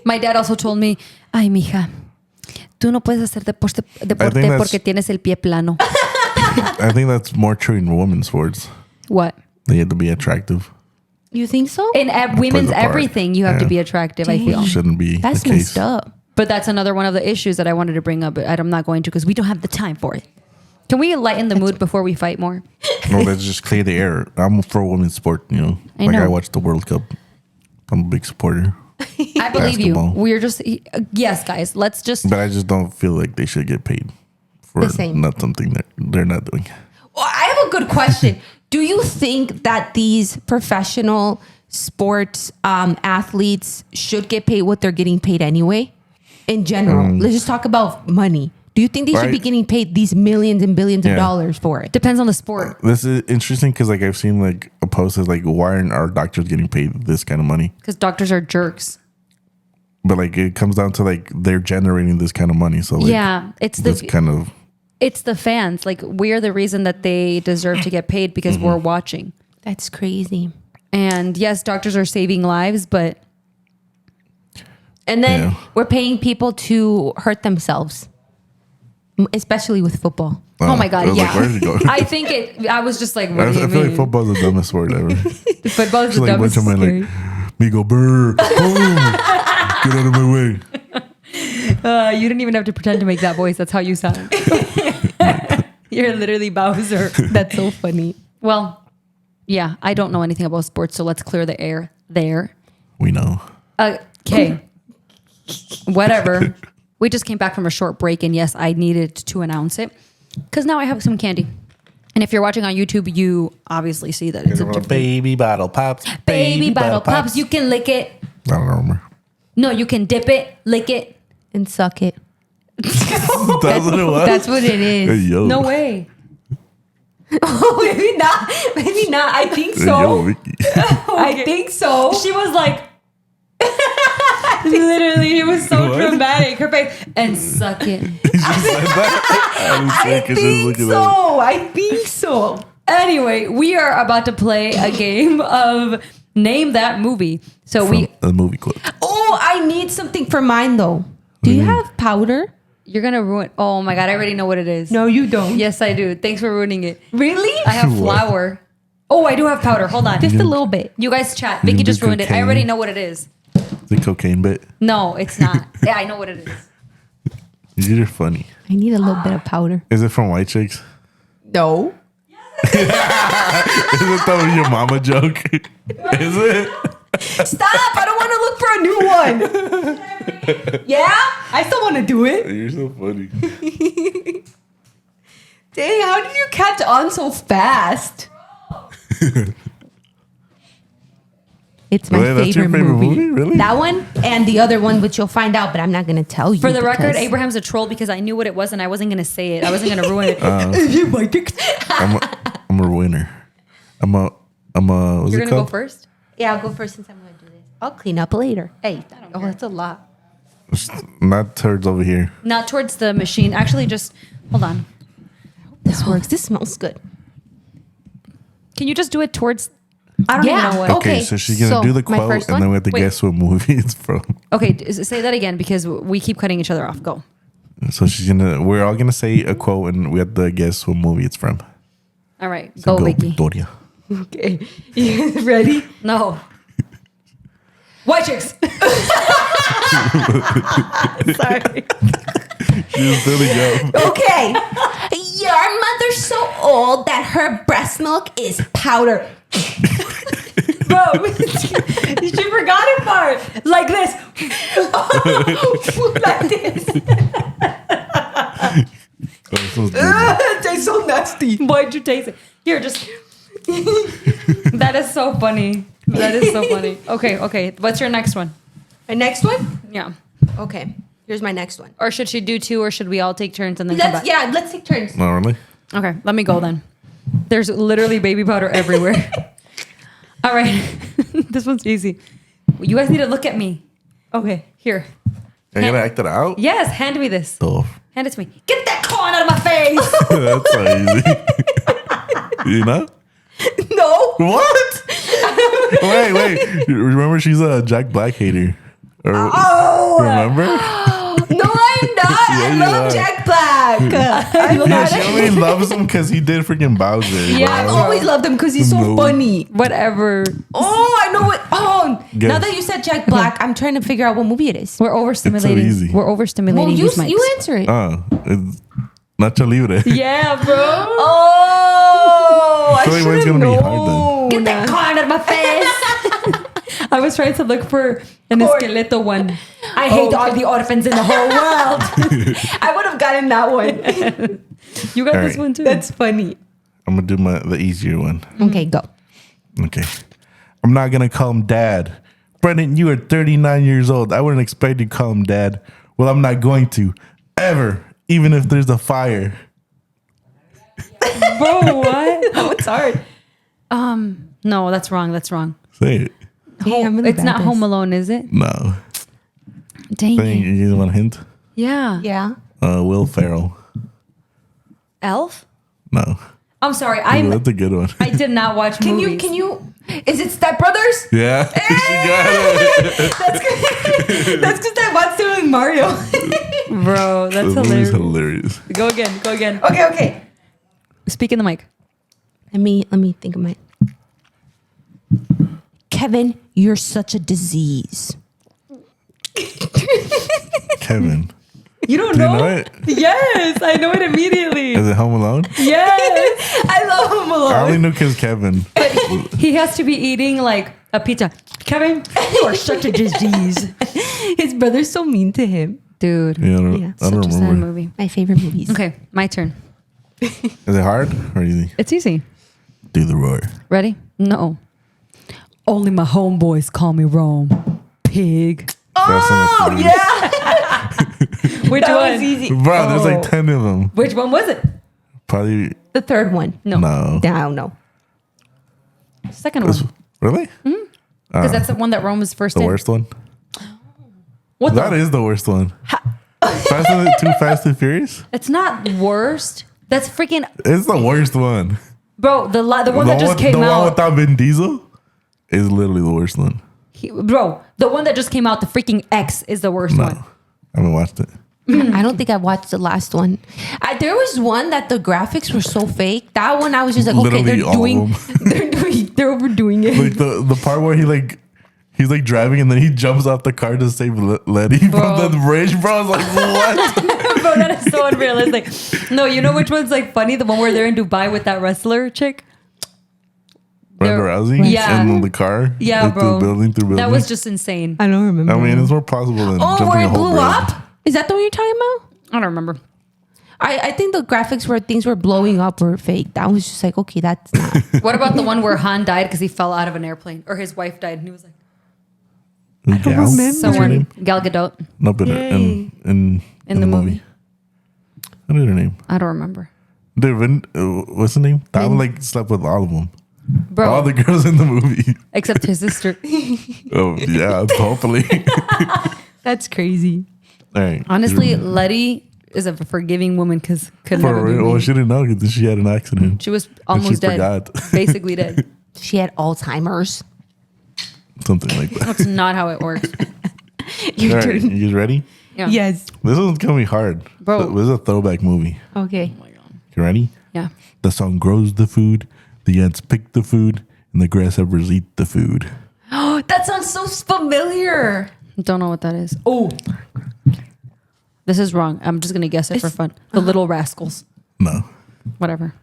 my dad also told me, ay, mija, tú no puedes hacer deporte porque tienes el pie plano. I think that's more true in women's sports. What? They have to be attractive. You think so? In women's the part. everything, you have to Yeah. be attractive, I feel. Shouldn't be That's the case. messed up. But that's another one of the issues that I wanted to bring up, but I'm not going to because we don't have the time for it. Can we lighten the mood before we fight more? No, let's just clear the air. I'm for women's sport, you know. I I know. watched the World Cup. I'm a big supporter. I believe you. Basketball. We're just, yes, guys, let's just. But I just don't feel like they should get paid for The same. not something that they're not doing. Well, I have a good question. Do you think that these professional sports athletes should get paid what they're getting paid anyway? In general, let's just talk about money. Do you think they should be Right. getting paid these millions and billions of Yeah. dollars for it? Depends on the sport. This is interesting because like I've seen like a post that's like, why aren't our doctors getting paid this kind of money? Because doctors are jerks. But like it comes down to like they're generating this kind of money. So like Yeah, it's this the kind of it's the fans. Like we're the reason that they deserve to get paid because we're watching. That's crazy. And yes, doctors are saving lives, but And then Yeah. we're paying people to hurt themselves, especially with football. oh my I god, was yeah. like, where's it going? I think it. I was just like, what I do you feel like mean? football's the dumbest sport ever. Football is It's the like one dumbest. time I scary. like me go brr, boom, get out of my way. You didn't even have to pretend to make that voice. That's how you sound. You're literally Bowser. That's so funny. Well, yeah, I don't know anything about sports, so let's clear the air there. We know. Okay. Whatever. We just came back from a short break, and yes, I needed to announce it because now I have some candy. And if you're watching on YouTube, you obviously see that it's a different Baby bottle pops. baby bottle pops. You can lick it. I don't remember. No, you can dip it, lick it. And suck it. That's what it was. That's what it Hey, is. yo. No way. Oh, maybe not. Maybe not. I think Hey, so. yo, Vicky. I think so. She was like, literally, it was so What? dramatic. Her face, and suck it. I think so. I think so. Anyway, we are about to play a game of Name That Movie. So A movie quote. Oh, I need something for mine though. Do you have powder? you're going to ruin. Oh my God, I already know what it is. No, you don't. Yes, I do. Thanks for ruining it. Really? I have What? flour. Oh, I do have powder. Hold on. Just a little bit. You guys chat. You Vicky can just do ruined it. I cocaine. already know what it is. The cocaine bit. No, it's not. Yeah, I know what it is. You're funny. I need a little bit of powder. Is it from White Chicks? No. Is it that your mama joke? Is it? Stop! I don't want to look for a new one. Yeah? I still want to do it. You're so funny. Dang, how did you catch on so fast? It's my Really? That's your favorite, favorite movie. movie? Really? That one and the other one, which you'll find out, but I'm not going to tell you. For the record, because- Abraham's a troll because I knew what it was and I wasn't going to say it. I wasn't going to ruin it. I'm a winner. I'm a. What's You're it going to go called? first? Yeah, I'll go first since I'm going to do this. I'll clean up later. Hey, oh, that's a lot. Not turds over here. Not towards the machine. Actually, just hold on. This works. This smells good. Can you just do it towards? I don't Yeah. even know what. Okay, so she's gonna do the my quote, first and one? then we have to Wait. guess what movie it's from. Okay, say that again because we keep cutting each other off. Go. So we're all gonna say a quote, and we have to guess what movie it's from. All right, So go, Vicky. Victoria. Okay. You guys ready? No. White chicks. Sorry. She was really young. Okay. Your mother's so old that her breast milk is powder. Bro, she forgot a part. Like this. Like this. Oh, this was good. It tastes so nasty. Why'd you taste it? Here, just. That is so funny. That is so funny. Okay. What's your next one? My next one? Yeah. Okay. Here's my next one. Or should she do two, or should we all take turns and then come back? Let's take turns. No, really? Okay, let me go then. There's literally baby powder everywhere. All right. This one's easy. You guys need to look at me. Okay, here. Are you gonna act it out? Yes, hand me this. Oh, Hand it to me. Get that corn out of my face. that's so easy. You know? No. What? Wait. Remember, she's a Jack Black hater. Remember? No, I'm not. I you love are. Jack Black. Yeah, she only loves him because he did freaking Bowser. Yeah, I've bro. always loved him because he's so No. funny. Whatever. Oh, I know what. Oh, Guess. now that you said Jack Black, I'm trying to figure out what movie it is. We're overstimulating. easy. We're overstimulating Well, these mics. you answer it. It's Nacho Libre. Yeah, bro. Oh, I feel like mine's should have gonna be hard Get that corn out of my face. I was trying to look for an Corn. esqueleto one. I hate all the orphans in the whole world. I would have gotten that one. You got All this right. one too. That's funny. I'm gonna do the easier one. Okay, go. Okay. I'm not gonna call him Dad. Brendan, you are 39 years old. I wouldn't expect you to call him Dad. Well, I'm not going to. Ever. Even if there's a fire. Bro, what? Oh, it's hard. No, that's wrong. That's wrong. Say it. Hey, I'm really It's bad not at Home this. Alone, is it? No. Dang Think it. you want a hint? Yeah. Yeah. Will Ferrell. Elf? No. I'm sorry. That's a good one. I did not watch movies. Can you? Is it Step Brothers? Yeah. She got it. That's because I watched it with Mario. Bro, that's This movie's hilarious. hilarious. Go again. Okay. Speak in the mic. Let me think of my. Kevin, you're such a disease. Kevin. You don't Do you know? know it? Yes, I know it immediately. Is it Home Alone? Yes. I love Home Alone. I only knew because Kevin. He has to be eating like a pizza. Kevin, you are such a disease. His brother's so mean to him. Dude. Yeah, I Yeah, don't Such a sad remember. movie. My favorite movies. Okay, my turn. Is it hard or easy? It's easy. Do the roar. Ready? No. Only my homeboys call me Rome. Pig. Fast and the Oh Furious. yeah, Which that one? was easy. Bro, there's Oh. like 10 of them. Which one was it? Probably. The third one. No. No. Down, no. Second one. This- Really? Because that's the one that Rome was first The in. worst one? What That the? is the worst one. Too Fast and Furious? It's not worst. That's freaking It's the worst one. bro. The one that just came the one out. without Vin Diesel is literally the worst one. Bro, the one that just came out. The freaking X is the worst No. one. I haven't watched it. I don't think I watched the last one. There was one that the graphics were so fake. That one I was just like, okay, Literally all of they're overdoing it. Like the part where he's like driving and then he jumps off the car to save Letty Bro. from the bridge, bro. I was like, what? Bro, that is so unrealistic. No, you know which one's like funny? The one where they're in Dubai with that wrestler chick. Ronda Rousey? Yeah. And the car? Yeah, like, bro. Through building. That was just insane. I don't remember. I mean, it's more possible than oh, jumping where a it whole blew bridge. up? Is that the one you're talking about? I don't remember. I think the graphics where things were blowing up were fake. That was just like, okay, that's not. What about the one where Han died because he fell out of an airplane, or his wife died and he was like, I don't remember. What's her someone name? Gal Gadot No, but Yay. in the movie. What is her name? I don't remember. What's her name? That one like slept with all of them. Bro, All the girls in the movie. except his sister. Oh yeah, hopefully. That's crazy. All right. Honestly, Letty is a forgiving woman because could never for be real. Well, me. she didn't know because she had an accident. She was And almost she dead. forgot. Basically dead. She had Alzheimer's. Something like that. That's not how it works. Your All right, turn. you guys ready? Yeah. Yes. This one's gonna be hard. Bro. So, this is a throwback movie. Okay. You ready? Yeah. The song grows the food, the ants pick the food, and the grasshoppers eat the food. Oh, that sounds so familiar. Don't know what that is. Oh. This is wrong. I'm just going to guess it for fun. The Little Rascals. No. Whatever.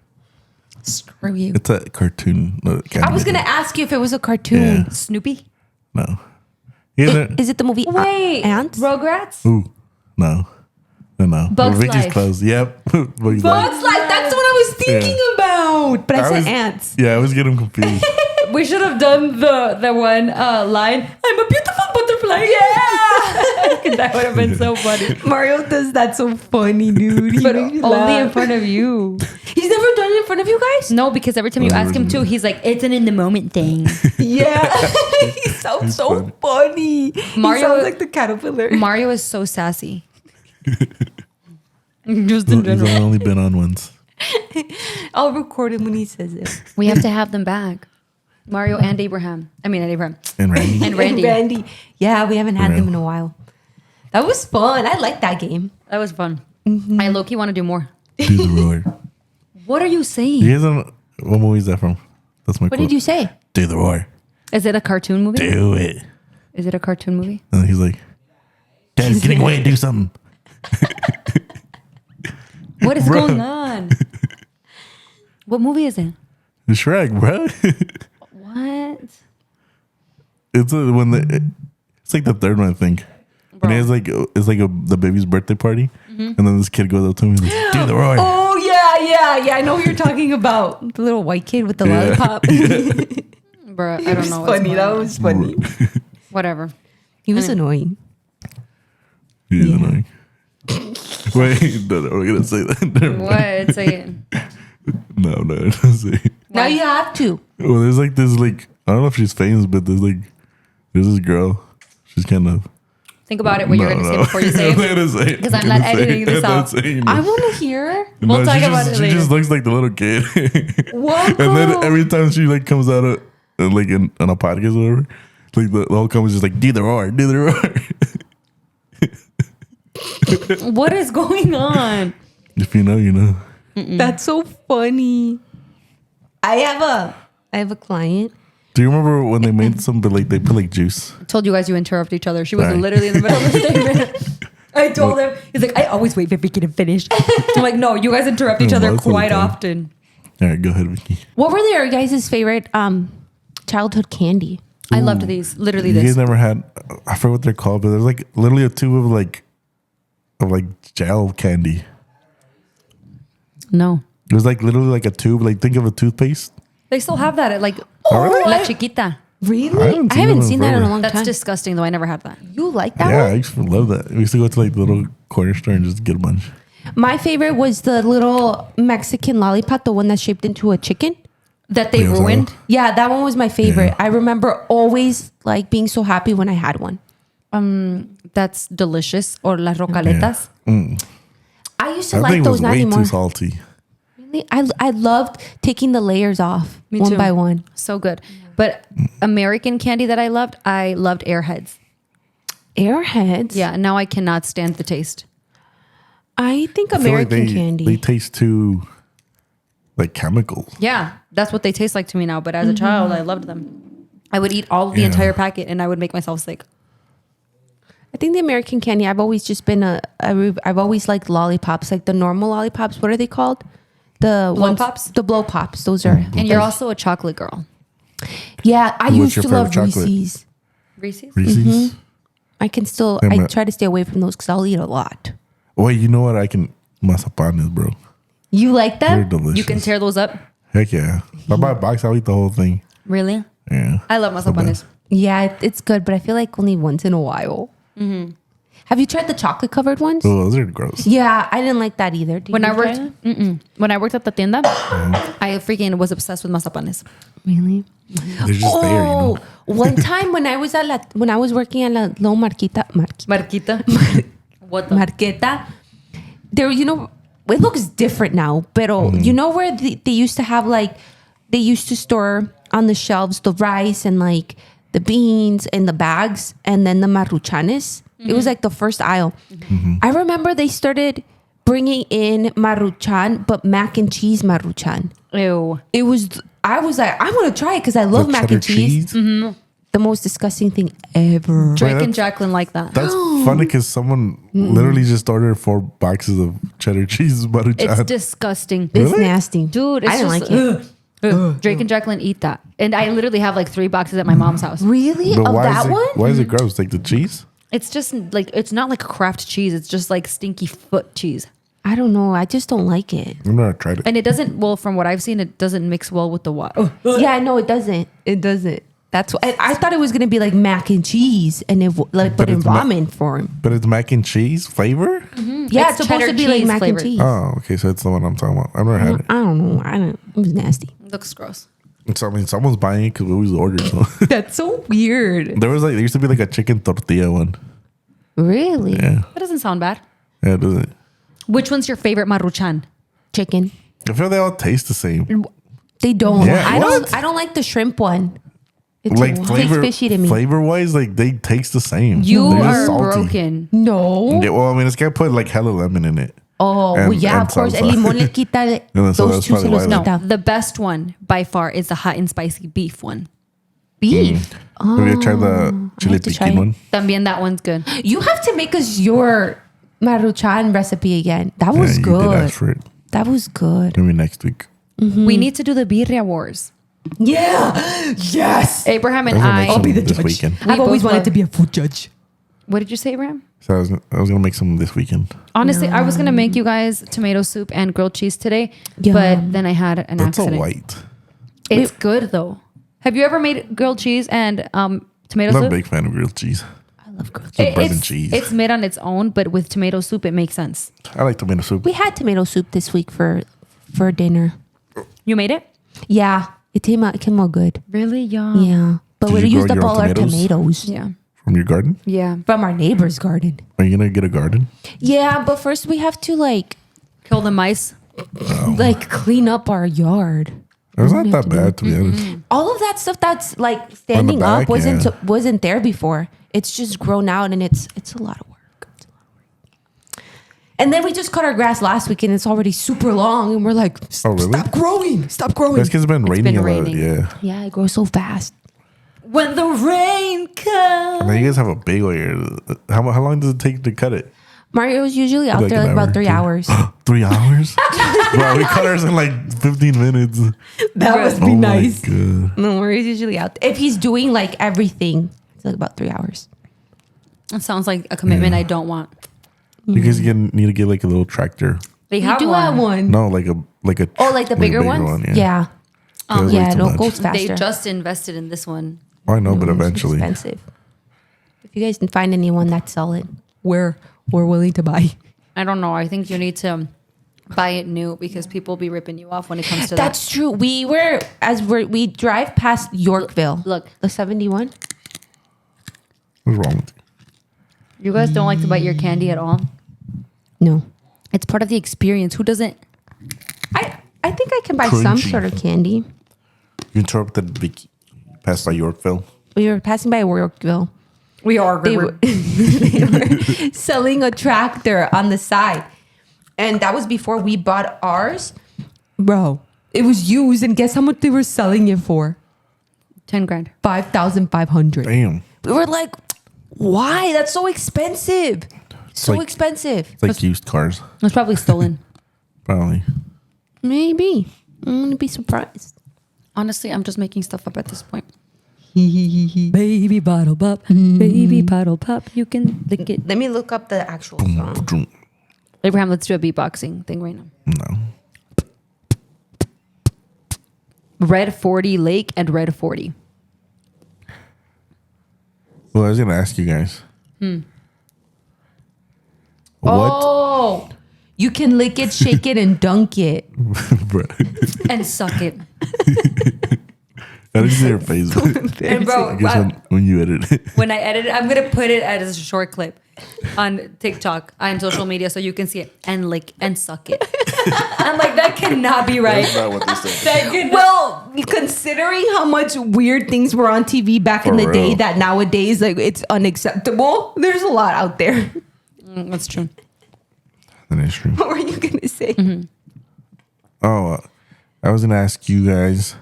Screw you. It's a cartoon. I was gonna ask you if it was a cartoon. Yeah. Snoopy? No. Either. Is it the movie Wait. Ants? Rugrats? Ooh. No. No. Bugs Vicky's Life. close. Yep. Bugs Life. Bugs Life. That's what I was thinking about. But I said was- ants. Yeah, I was getting confused. We should have done the one line. I'm a beautiful butterfly. Yeah. That would have been so funny. Mario does that so funny, dude. He But makes me only in laugh. front of you. He's never done it in front of you guys? No, because every time you ask him to, he's like, it's an in the moment thing. Yeah. He sounds so funny. Mario- He sounds like the caterpillar. Mario is so sassy. Just in He's general. only been on once. I'll record him when he says it. We have to have them back. Mario and Abraham. I mean, not Abraham. And Randy. And Randy. Randy. Yeah, we haven't had Randy. them in a while. That was fun. I like that game. That was fun. I low-key want to do more. Do the roar. What are you saying? You guys don't. What movie is that from? That's my What did you say? Do the roar. Is it a cartoon movie? Do it. Is it a cartoon movie? And he's like, Dad's getting away. Do something. What is Bro. going on? What movie is it? Shrek, bro. What? It's it's like the third one, I think. When he has like it's like the baby's birthday party, and then this kid goes up to him and he's like, do the roar. Oh, yeah. I know what you're talking about. The little white kid with the lollipop. Bruh, I don't know. what's Funny. going That on. was funny. Whatever. He was annoying. He's annoying. Wait, no, we're gonna say that. Never mind. What? Say it. No, don't say it. Now you have to. Well, there's like this like I don't know if she's famous, but there's this girl. She's kind of. Think about it. What you're going to say before you say I'm not it. gonna say it. 'Cause I'm not editing this out. I want to hear. We'll talk about it She later. just looks like the little kid. What? And then every time she like comes out of like on a podcast or whatever, like the whole comment is just like do the roar, do the roar. What is going on? If you know, you know. That's so funny. I have a client. Do you remember when they made some, but like they put like juice? I told you guys you interrupt each other. She was Sorry. literally in the middle of the statement. I told him. He's like, I always wait for Vicky to finish. I'm like, no, you guys interrupt each other Most of the quite time. often. All right, go ahead, Vicky. What were your guys' favorite childhood candy? I loved these. Literally You this. guys never had? I forget what they're called, but there's like literally a tube of like gel candy. No. It was like literally like a tube. Like think of a toothpaste. They still have that at like really? La Chiquita. Really? I haven't seen that in a long That's time. disgusting though. I never had that. You like that Yeah, I one? used to love that. We used to go to like the little corner store and just get a bunch. My favorite was the little Mexican lollipop, the one that's shaped into a chicken. That they Yeah, was that ruined. one? Yeah, that one was my favorite. Yeah. I remember always like being so happy when I had one. That's delicious. Or las rocaletas. I used to I like think it those, was not way anymore. too salty. Really? I loved taking the layers off Me one too. by one. So good. But American candy that I loved Airheads. Airheads? Yeah, now I cannot stand the taste. I think I feel like American candy. They taste too like chemicals. Yeah, that's what they taste like to me now. But as a child, I loved them. I would eat all of the Yeah. entire packet and I would make myself sick. I think the American candy, I've always just been I've always liked lollipops, like the normal lollipops. What are they called? The Blow ones- pops? The blow pops. Those are. And you're also a chocolate girl. Yeah, I What's used your to love favorite chocolate? Reese's. Reese's? Reese's. I can still, Yeah, I but- try to stay away from those because I'll eat a lot. Wait, you know what? I can mazapanes, bro. You like They're them? delicious. You can tear those up? Heck yeah. If I buy a box, I'll eat the whole thing. Really? Yeah. I love So bad. mazapanes. Yeah, it's good, but I feel like only once in a while. Have you tried the chocolate covered ones? Oh, those are gross. Yeah, I didn't like that either. Did When you I try worked, them? when I worked at the tienda, I freaking was obsessed with mazapanes. Really? They're just there, you know. One time when I was when I was working at La Lo Marquita, Marquita. What the? Marqueta, there, it looks different now, pero you know where they used to have like, they used to store on the shelves the rice and like the beans and the bags, and then the maruchanes. It was like the first aisle. I remember they started bringing in maruchan, but mac and cheese maruchan. Ew. I was like, I want to try it because I love mac and cheese. The most disgusting thing ever. Drake and Jacqueline like that. That's funny because someone literally just ordered 4 boxes of cheddar cheese maruchan. It's disgusting. It's nasty. Dude, it's I don't just, like it. Drake and Jacqueline eat that. And I literally have like 3 boxes at my mom's house. Really? But Of that one? Why is it gross? Like the cheese? It's just like, it's not like Kraft cheese. It's just like stinky foot cheese. I don't know. I just don't like it. I've never tried it. And it doesn't, well, from what I've seen, it doesn't mix well with the water. Yeah, no, it doesn't. It doesn't. That's what I thought it was gonna be like mac and cheese, and it like but in it's ramen form. But it's mac and cheese flavor? Yeah, It's it's supposed cheddar to be like cheese mac flavored. and cheese. Oh, okay. So it's the one I'm talking about. I've never had it. I don't know. It was nasty. Looks gross. So, I mean, someone's buying it because we always order. So That's so weird. there used to be like a chicken tortilla one. Really? Yeah. That doesn't sound bad. Yeah, it doesn't. Which one's your favorite maruchan? Chicken. I feel they all taste the same. They don't. Yeah, I what? don't. I don't like the shrimp one. It Like tastes flavor, fishy to me. flavor wise, like they taste the same. You They're just are salty. broken. No. Yeah, well, I mean, it's got to put like hella lemon in it. Oh, And- well, yeah, and of course. salsa. El limón le quita so those that's two se probably los why No, quita. the best one by far is the hot and spicy beef one. Beef. Maybe I try the chili have to try piquin it. one. También that one's good. You have to make us your maruchan recipe again. That Yeah, was you did good. ask for it. That was good. Maybe next week. We need to do the birria wars. Yeah. Yes. Abraham and I was gonna make I. some this weekend. We I've always both wanted love- to be a food judge. What did you say, Abraham? So I was gonna make some this weekend. Honestly, I was gonna make you guys tomato soup and grilled cheese today, Yum. but then I had an That's a accident. white. It's good though. Have you ever made grilled cheese and tomato I'm not a soup? big fan of grilled cheese. I love grilled It's cheese. like bread and cheese. It's made on its own, but with tomato soup, it makes sense. I like tomato soup. We had tomato soup this week for dinner. You made it? Yeah, it came out good. Really? Yeah. Yeah, but Did we you used grow up your all own our tomatoes Yeah. From your garden? Yeah. from our neighbor's garden. Are you gonna get a garden? Yeah, but first we have to like Kill the mice. clean up our yard. It's not that bad, to be honest. All of that stuff that's like standing up back, wasn't there before. It's just grown out, and it's a lot of work. It's a lot of work. And then we just cut our grass last week, and it's already super long, and we're like, Oh, really? stop growing, stop growing. That's because it's been raining been a lot. raining. Yeah. Yeah, it grows so fast. When the rain comes. And then you guys have a big one here. How long does it take to cut it? Mario's usually out Like there an like about hour, 3 two. hours. 3 hours? Bro, we cut ours in like 15 minutes. That must Oh my God. No, Mario's usually out. If he's doing like everything, it's like about 3 hours. That sounds like a commitment I don't want. You guys need to get like a little tractor. They We have do one. have one. No, like a Oh, like the bigger ones? yeah. Yeah. That's way Yeah, too it much. goes faster. They just invested in this one. I know, but It's eventually. expensive. If you guys can find anyone that's solid, we're willing to buy. I don't know. I think you need to buy it new because people be ripping you off when it comes to That's true. We we drive past Yorkville. Look. The 71. What's wrong with you? that. You guys don't like to bite your candy at all. No. It's part of the experience. Who doesn't? I think I can buy some Crunchy. sort of candy. You interrupted Vicky. Passed by Yorkville. We were passing by Yorkville. We are. They were, they were selling a tractor on the side. And that was before we bought ours. Bro, it was used. And guess how much they were selling it for? 10 grand. 5,500. Damn. We were like, why? That's so expensive. So like- expensive. It's like used cars. It was probably stolen. Probably. Maybe. I'm going to be surprised. Honestly, I'm just making stuff up at this point. Baby bottle pop, baby bottle pop. You can lick it. Let me look up the actual song. Abraham, let's do a beatboxing thing right now. No. Red 40 Lake and Red 40. Well, I was going to ask you guys. What? Oh, you can lick it, shake it, and dunk it. Bruh. And suck it. I didn't see your face. And bro, I guess when you edit it. when I edit it, I'm going to put it as a short clip on TikTok, on social media, so you can see it and lick and suck it. I'm like, that cannot be right. That's not what they said. That cannot- Well, considering how much weird things were on TV back in For the day real. that nowadays like it's unacceptable. There's a lot out there. That's true. That is true. What were you gonna say? Oh, I was gonna ask you guys.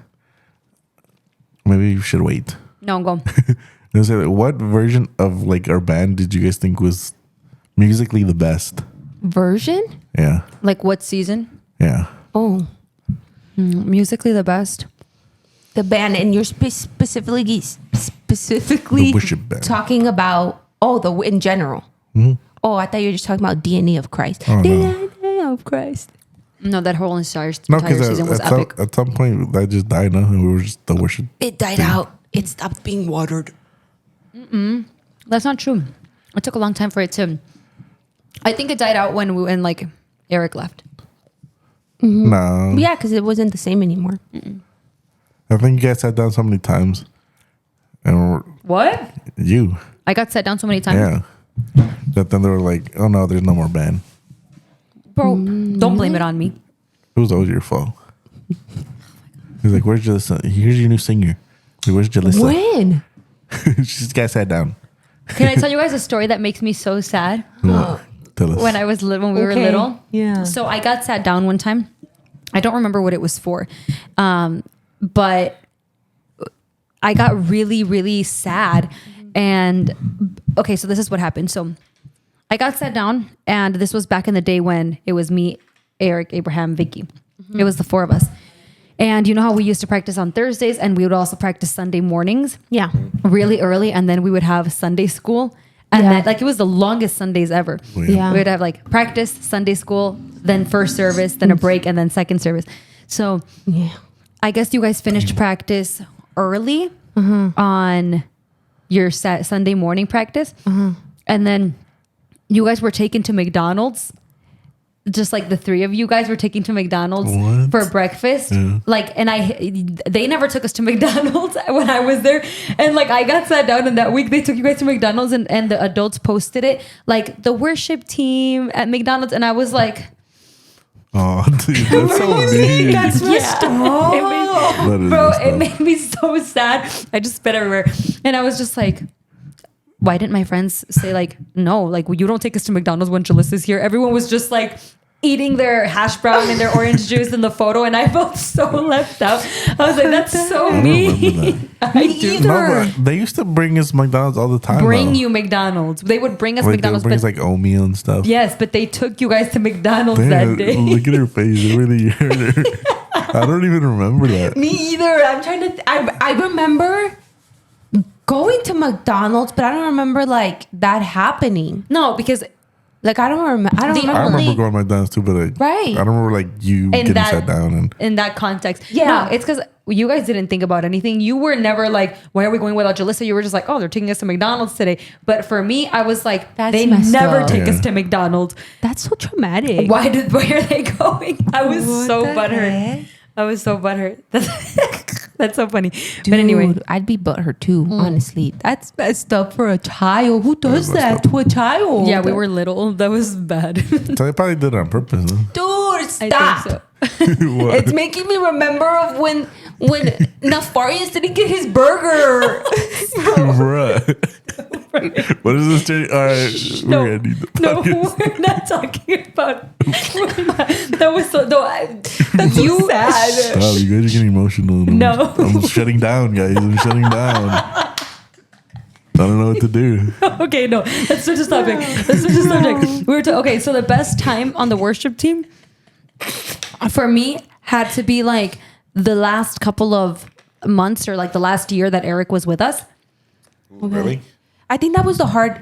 Maybe you should wait. No, go. I said, what version of like our band did you guys think was musically the best? Version? Yeah, Like what season? yeah. Oh, Musically the best. the band, and you're specifically The worship band. talking about in general. Oh, I thought you were just talking about DNA of Christ. Oh, no. DNA of Christ. No, that whole entire No, entire because season was at, epic. at some point that just died. No, and we were just the worship. It died out. It stopped being watered. That's not true. It took a long time for it to. I think it died out when like Eric left. No, Yeah, because it wasn't the same anymore. I think you guys sat down so many times, and What? you, I got set down so many times. yeah, that then they were like, "Oh no, there's no more band." Bro, don't blame it on me. It was always your fault. He's like, "Where's Julissa? Here's your new singer. Like, where's Julissa?" When? She just got sat down. Can I tell you guys a story that makes me so sad? Tell us. When I was little, when we were Okay. little. Yeah. So I got sat down one time. I don't remember what it was for, but I got really, really sad. And okay, so this is what happened. So I got sat down, and this was back in the day when it was me, Eric, Abraham, Vicky. It was the four of us. And you know how we used to practice on Thursdays, and we would also practice Sunday mornings Yeah. really early, and then we would have Sunday school. And Yeah. then, like, it was the longest Sundays ever. Yeah. We would have like practice, Sunday school, then first service, then a break, and then second service. So Yeah. I guess you guys finished practice early on your Sunday morning practice. And then you guys were taken to McDonald's. Just like the three of you guys were taken to McDonald's What? for breakfast. Yeah. Like, and they never took us to McDonald's when I was there. And like, I got sat down, and that week they took you guys to McDonald's, and the adults posted it, like the worship team at McDonald's. And I was like, Oh, dude, that's so mean. that's messed up. That is Bro, messed it up. made me so sad. I just spit everywhere. And I was just like, why didn't my friends say like, no, like you don't take us to McDonald's when Julissa's here? Everyone was just like eating their hash brown and their orange juice in the photo, and I felt so left out. I was like, that's so I don't mean. remember I do. No, but they used to bring us McDonald's all the time. Bring though. you McDonald's. They would bring us Like, McDonald's. they would bring But us like oatmeal and stuff. yes, but they took you guys to McDonald's Damn, that day. look at her face. It really hurt her. I don't even remember that. Me either. I'm trying to. I remember going to McDonald's, but I don't remember like that happening. No, because Like I don't remember. I don't The remember. I remember only- going to McDonald's too, but like, Right. I don't remember like you getting that- sat down and in that context. Yeah. No, it's because you guys didn't think about anything. You were never like, why are we going without Julissa? You were just like, oh, they're taking us to McDonald's today. But for me, I was like, That's they messed never up. take us Yeah. to McDonald's. That's so traumatic. Where are they going? I was What so the butthurt. heck? I was so butthurt. That's so funny. But anyway, I'd be butthurt too. Honestly, that's messed up for a child. Who does messed that up. to a child? yeah, we were little. That was bad. so they probably did it on purpose. Huh? Dude, I stop! think so. What? It's making me remember of when Nefarious didn't get his burger. Bruh. What is this? All right, No, we're gonna need the no, podcast. we're not talking about. That was so. No, That's you sad. Stop, you guys are getting emotional. No. I'm shutting down, guys. I'm shutting down. I don't know what to do. Okay, no. Let's switch the topic. Okay, so the best time on the worship team for me had to be like the last couple of months or like the last year that Eric was with us. Really? I think that was the hard.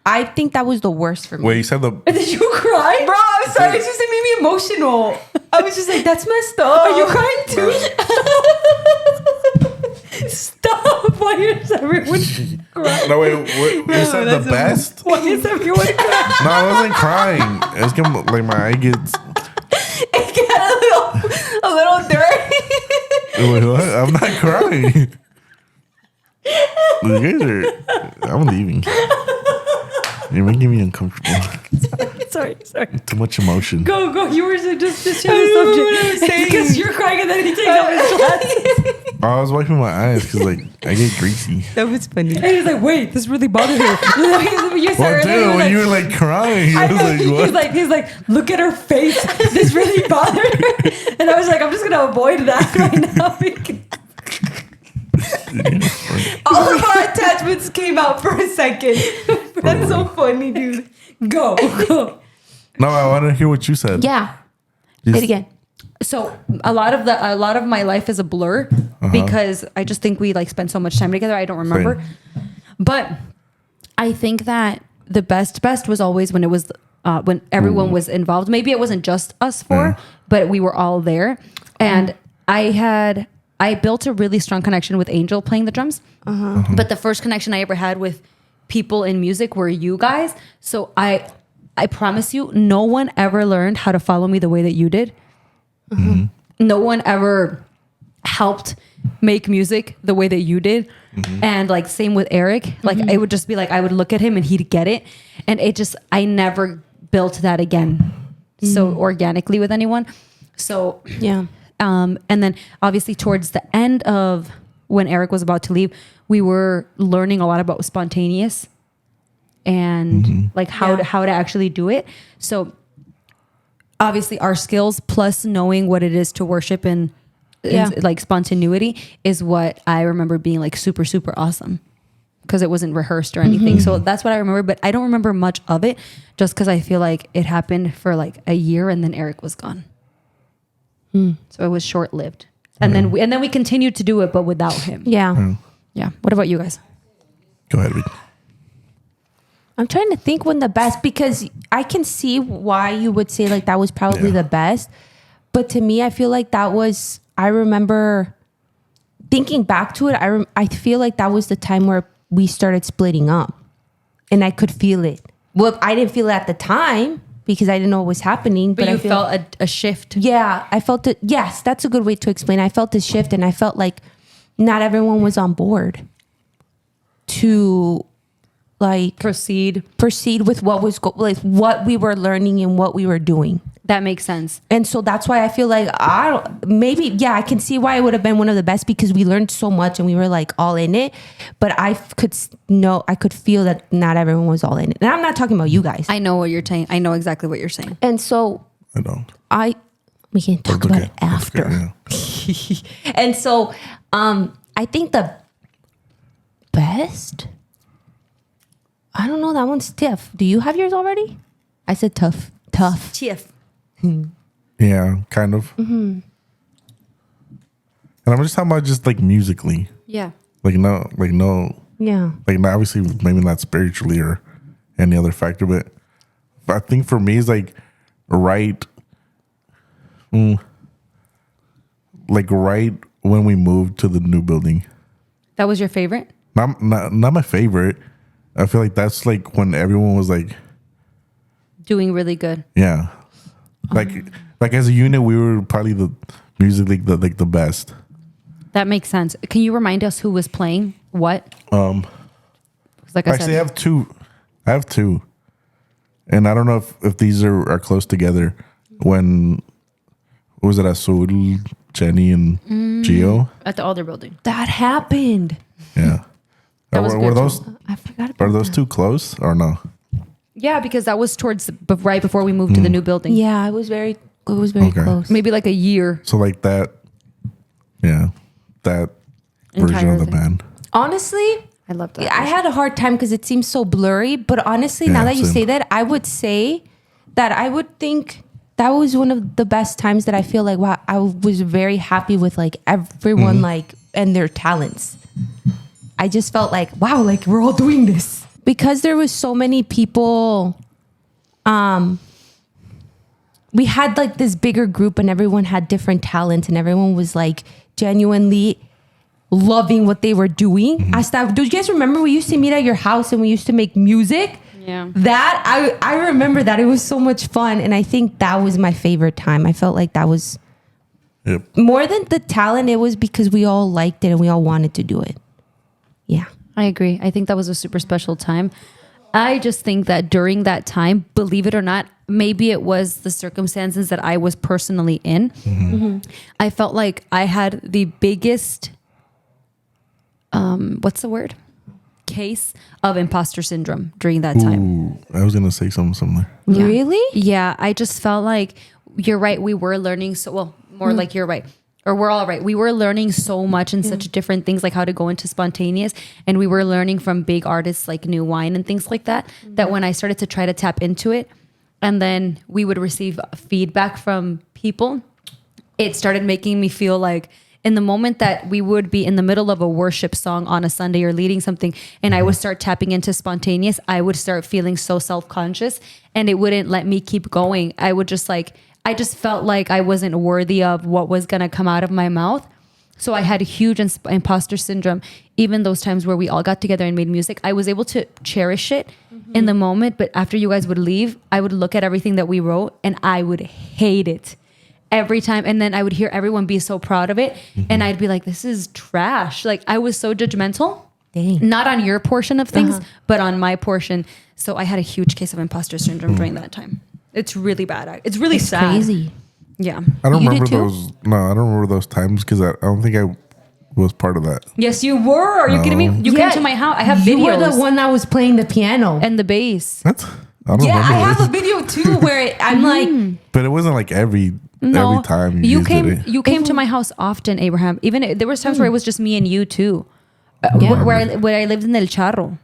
I think that was the worst for me. Wait, you said the. Did you cry? Bro, I'm sorry. It's just it made me emotional. I was just like, that's messed up. Are you crying too? Stop! Why is everyone crying? No, wait, what, you said the best? Why is everyone crying? No, I wasn't crying. It's gonna, like my eye gets. It got a little dirty. Wait, what? I'm not crying. You guys are. I'm leaving. You're making me uncomfortable. Sorry. Too much emotion. Go. You were just change the subject. Because you're crying and then he takes off his glasses. I was wiping my eyes because like I get greasy. That was funny. And he's like, wait, this really bothered her. You said Well, earlier, dude, when like, you were like crying, I was like, what? he's like, look at her face. This really bothered her. And I was like, I'm just gonna avoid that right now. All of our attachments came out for a second. That's so funny, dude. Go. No, I want to hear what you said. Yeah. Just- Say it again. So a lot of my life is a blur because I just think we like spend so much time together. I don't remember. Same. But I think that the best was always when it was when everyone was involved. Maybe it wasn't just us four, but we were all there. And I built a really strong connection with Angel playing the drums. But the first connection I ever had with people in music were you guys. So I promise you, no one ever learned how to follow me the way that you did. No one ever helped make music the way that you did. And like same with Eric, like it would just be like I would look at him and he'd get it, and it just I never built that again so organically with anyone. So Yeah. and then obviously towards the end of when Eric was about to leave, we were learning a lot about spontaneous and like how to actually do it. So obviously our skills plus knowing what it is to worship in like spontaneity is what I remember being like super, super awesome because it wasn't rehearsed or anything. So that's what I remember, but I don't remember much of it just because I feel like it happened for like a year and then Eric was gone. So it was short lived. And then we continued to do it, but without him. Yeah. Yeah. What about you guys? Go ahead, Reed. I'm trying to think when the best, because I can see why you would say like that was probably the best. But to me, I feel like that was, I remember thinking back to it. I feel like that was the time where we started splitting up and I could feel it. Well, I didn't feel it at the time because I didn't know what was happening. But I you feel, felt a shift. yeah, I felt it. Yes, that's a good way to explain. I felt a shift and I felt like not everyone was on board to like Proceed. with what was like what we were learning and what we were doing. That makes sense. And so that's why I feel like I can see why it would have been one of the best because we learned so much and we were like all in it. But I could feel that not everyone was all in it. And I'm not talking about you guys. I know what you're saying. I know exactly what you're saying. And so I don't. we can talk about it after. Okay, yeah. And so I think the best, I don't know, that one's tough. Do you have yours already? I said tough. Chief. Yeah, kind of. And I'm just talking about just like musically. Yeah. Like no, Yeah. like not, obviously maybe not spiritually or any other factor, but I think for me it's like right when we moved to the new building. That was your favorite? Not my favorite. I feel like that's like when everyone was like, Doing really good. yeah, like as a unit we were probably the musically the best. That makes sense. Can you remind us who was playing what? 'Cause like I Actually, said, I have two, and I don't know if these are close together. When what was it? Azul, Jenny, and Gio. at the older building. That happened. Yeah. That was were good those I forgot about are those that. two close or no? Yeah, because that was right before we moved to the new building. Yeah, it was very Okay. close. Maybe like a year. So like that, yeah, that version Entire of the thing. band. I Honestly, love that. I had a hard time because it seems so blurry. But honestly, now Yeah, that you same. say that, I would say that I would think that was one of the best times that I feel like, wow, I was very happy with like everyone like and their talents. I just felt like, wow, like we're all doing this. Because there was so many people, we had like this bigger group and everyone had different talents and everyone was like genuinely loving what they were doing. Do you guys remember we used to meet at your house and we used to make music? Yeah. That I remember that. It was so much fun. And I think that was my favorite time. I felt like that was Yep. more than the talent. It was because we all liked it and we all wanted to do it. Yeah. I agree. I think that was a super special time. I just think that during that time, believe it or not, maybe it was the circumstances that I was personally in. I felt like I had the biggest what's the word? Case of imposter syndrome during that time. Ooh, I was gonna say something similar. Yeah. Really? Yeah, I just felt like you're right. We were learning more like you're right. Or we're all right. We were learning so much and such different things, like how to go into spontaneous. And we were learning from big artists like New Wine and things like that. That when I started to try to tap into it, and then we would receive feedback from people, it started making me feel like in the moment that we would be in the middle of a worship song on a Sunday or leading something, and I would start tapping into spontaneous, I would start feeling so self-conscious, and it wouldn't let me keep going. I would just I just felt like I wasn't worthy of what was going to come out of my mouth. So I had a huge imposter syndrome. Even those times where we all got together and made music, I was able to cherish it in the moment. But after you guys would leave, I would look at everything that we wrote and I would hate it every time. And then I would hear everyone be so proud of it. And I'd be like, this is trash. Like I was so judgmental. Dang. Not on your portion of things, but on my portion. So I had a huge case of imposter syndrome during that time. It's really bad. It's really sad. Crazy. Yeah. I don't You remember did too? those. No, I don't remember those times because I don't think I was part of that. Yes, you were. Are you kidding me? You came to my house. I have videos. You were the one that was playing the piano. And the bass. What? I don't Yeah, remember I have this. a video too where I'm like, But it wasn't like every time you did came. it. You came to my house often, Abraham. Even there was times where it was just me and you too. Yeah. Where I lived in El Charro.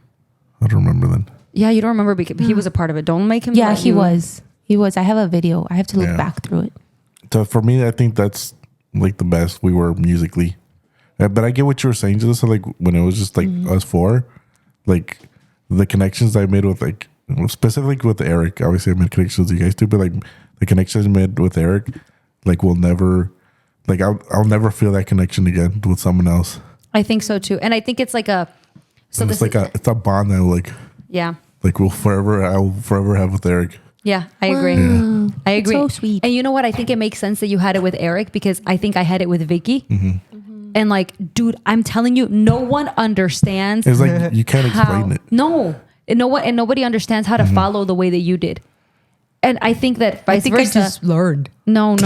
I don't remember then. Yeah, you don't remember because he was a part of it. Don't make him. yeah, let he you- was. He was. I have a video. I have to look Yeah. back through it. So for me, I think that's like the best we were musically. But I get what you were saying, just like when it was just like us four, like the connections I made with like specifically with Eric. Obviously, I made connections with you guys too, but like the connections I made with Eric, like will never, like I'll never feel that connection again with someone else. I think so too, and I think it's like a. So And this it's like it's a bond that I'll forever have with Eric. Yeah, I agree. Wow. I agree. So sweet. And you know what? I think it makes sense that you had it with Eric because I think I had it with Vicky. And like, dude, I'm telling you, no one understands. It's like you can't explain it. No, and nobody understands how to follow the way that you did. And I think that vice versa. learned. No.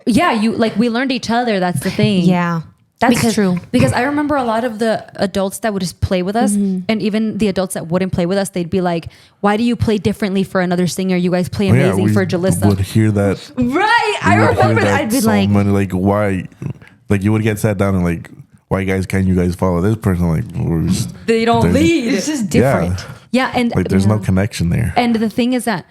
Yeah, we learned each other. That's the thing. Yeah, that's true. Because I remember a lot of the adults that would just play with us, and even the adults that wouldn't play with us, they'd be like, "Why do you play differently for another singer? You guys play amazing we for Julissa." would hear that. Right. We I would hear remember that. that I'd be so like, many, like why, like you would get sat down and like, why guys can't you guys follow this person? Like we're just, They don't there's- lead. it's just different. Yeah, and Like there's no connection there. And the thing is that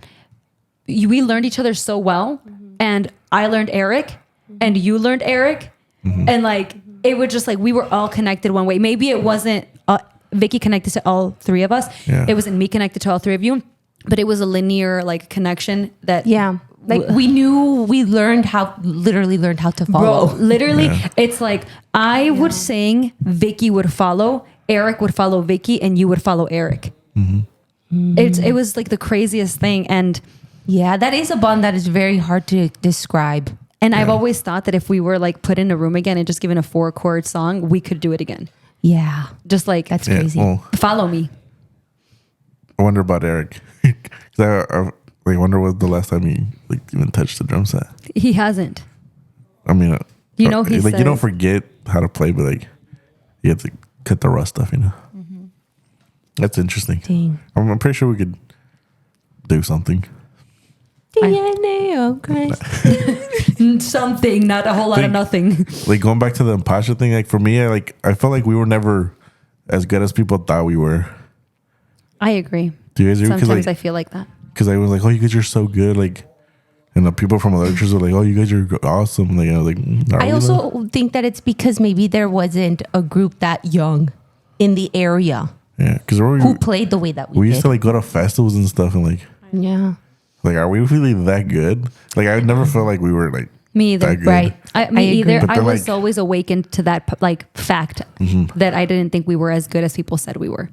we learned each other so well, and I learned Eric, and you learned Eric, and like it was just like we were all connected one way. Maybe it wasn't Vicky connected to all three of us. Yeah. It wasn't me connected to all three of you, but it was a linear like connection that Yeah. Like we literally learned how to follow. Bro, literally, it's like I would sing, Vicky would follow, Eric would follow Vicky, and you would follow Eric. It was like the craziest thing, and Yeah, that is a bond that is very hard to describe. I've always thought that if we were like put in a room again and just given a 4-chord song, we could do it again. Yeah, Just like that's Yeah, crazy. well, follow me. I wonder about Eric. 'Cause I wonder what the last time he like even touched the drum set. He hasn't. I mean, You know, he like you don't says- forget how to play, but like you have to cut the rust off. That's interesting. Dang. I'm pretty sure we could do something. DNA of Christ. Something, not a whole lot of Think- nothing. Like going back to the imposter thing. Like for me, I felt like we were never as good as people thought we were. I agree. Do you guys agree? Sometimes I feel like that. Because I was like, oh, you guys are so good. Like, and the people from other churches were like, oh, you guys are awesome. Like, I was like, are I we, also though? think that it's because maybe there wasn't a group that young in the area Yeah, because who played the way that we we did. used to like go to festivals and stuff and like, Yeah. are we really that good? Like, I never felt like we were like Me either. that good. Right. Me I agree. either. But I then, was like- always awakened to that fact that I didn't think we were as good as people said we were.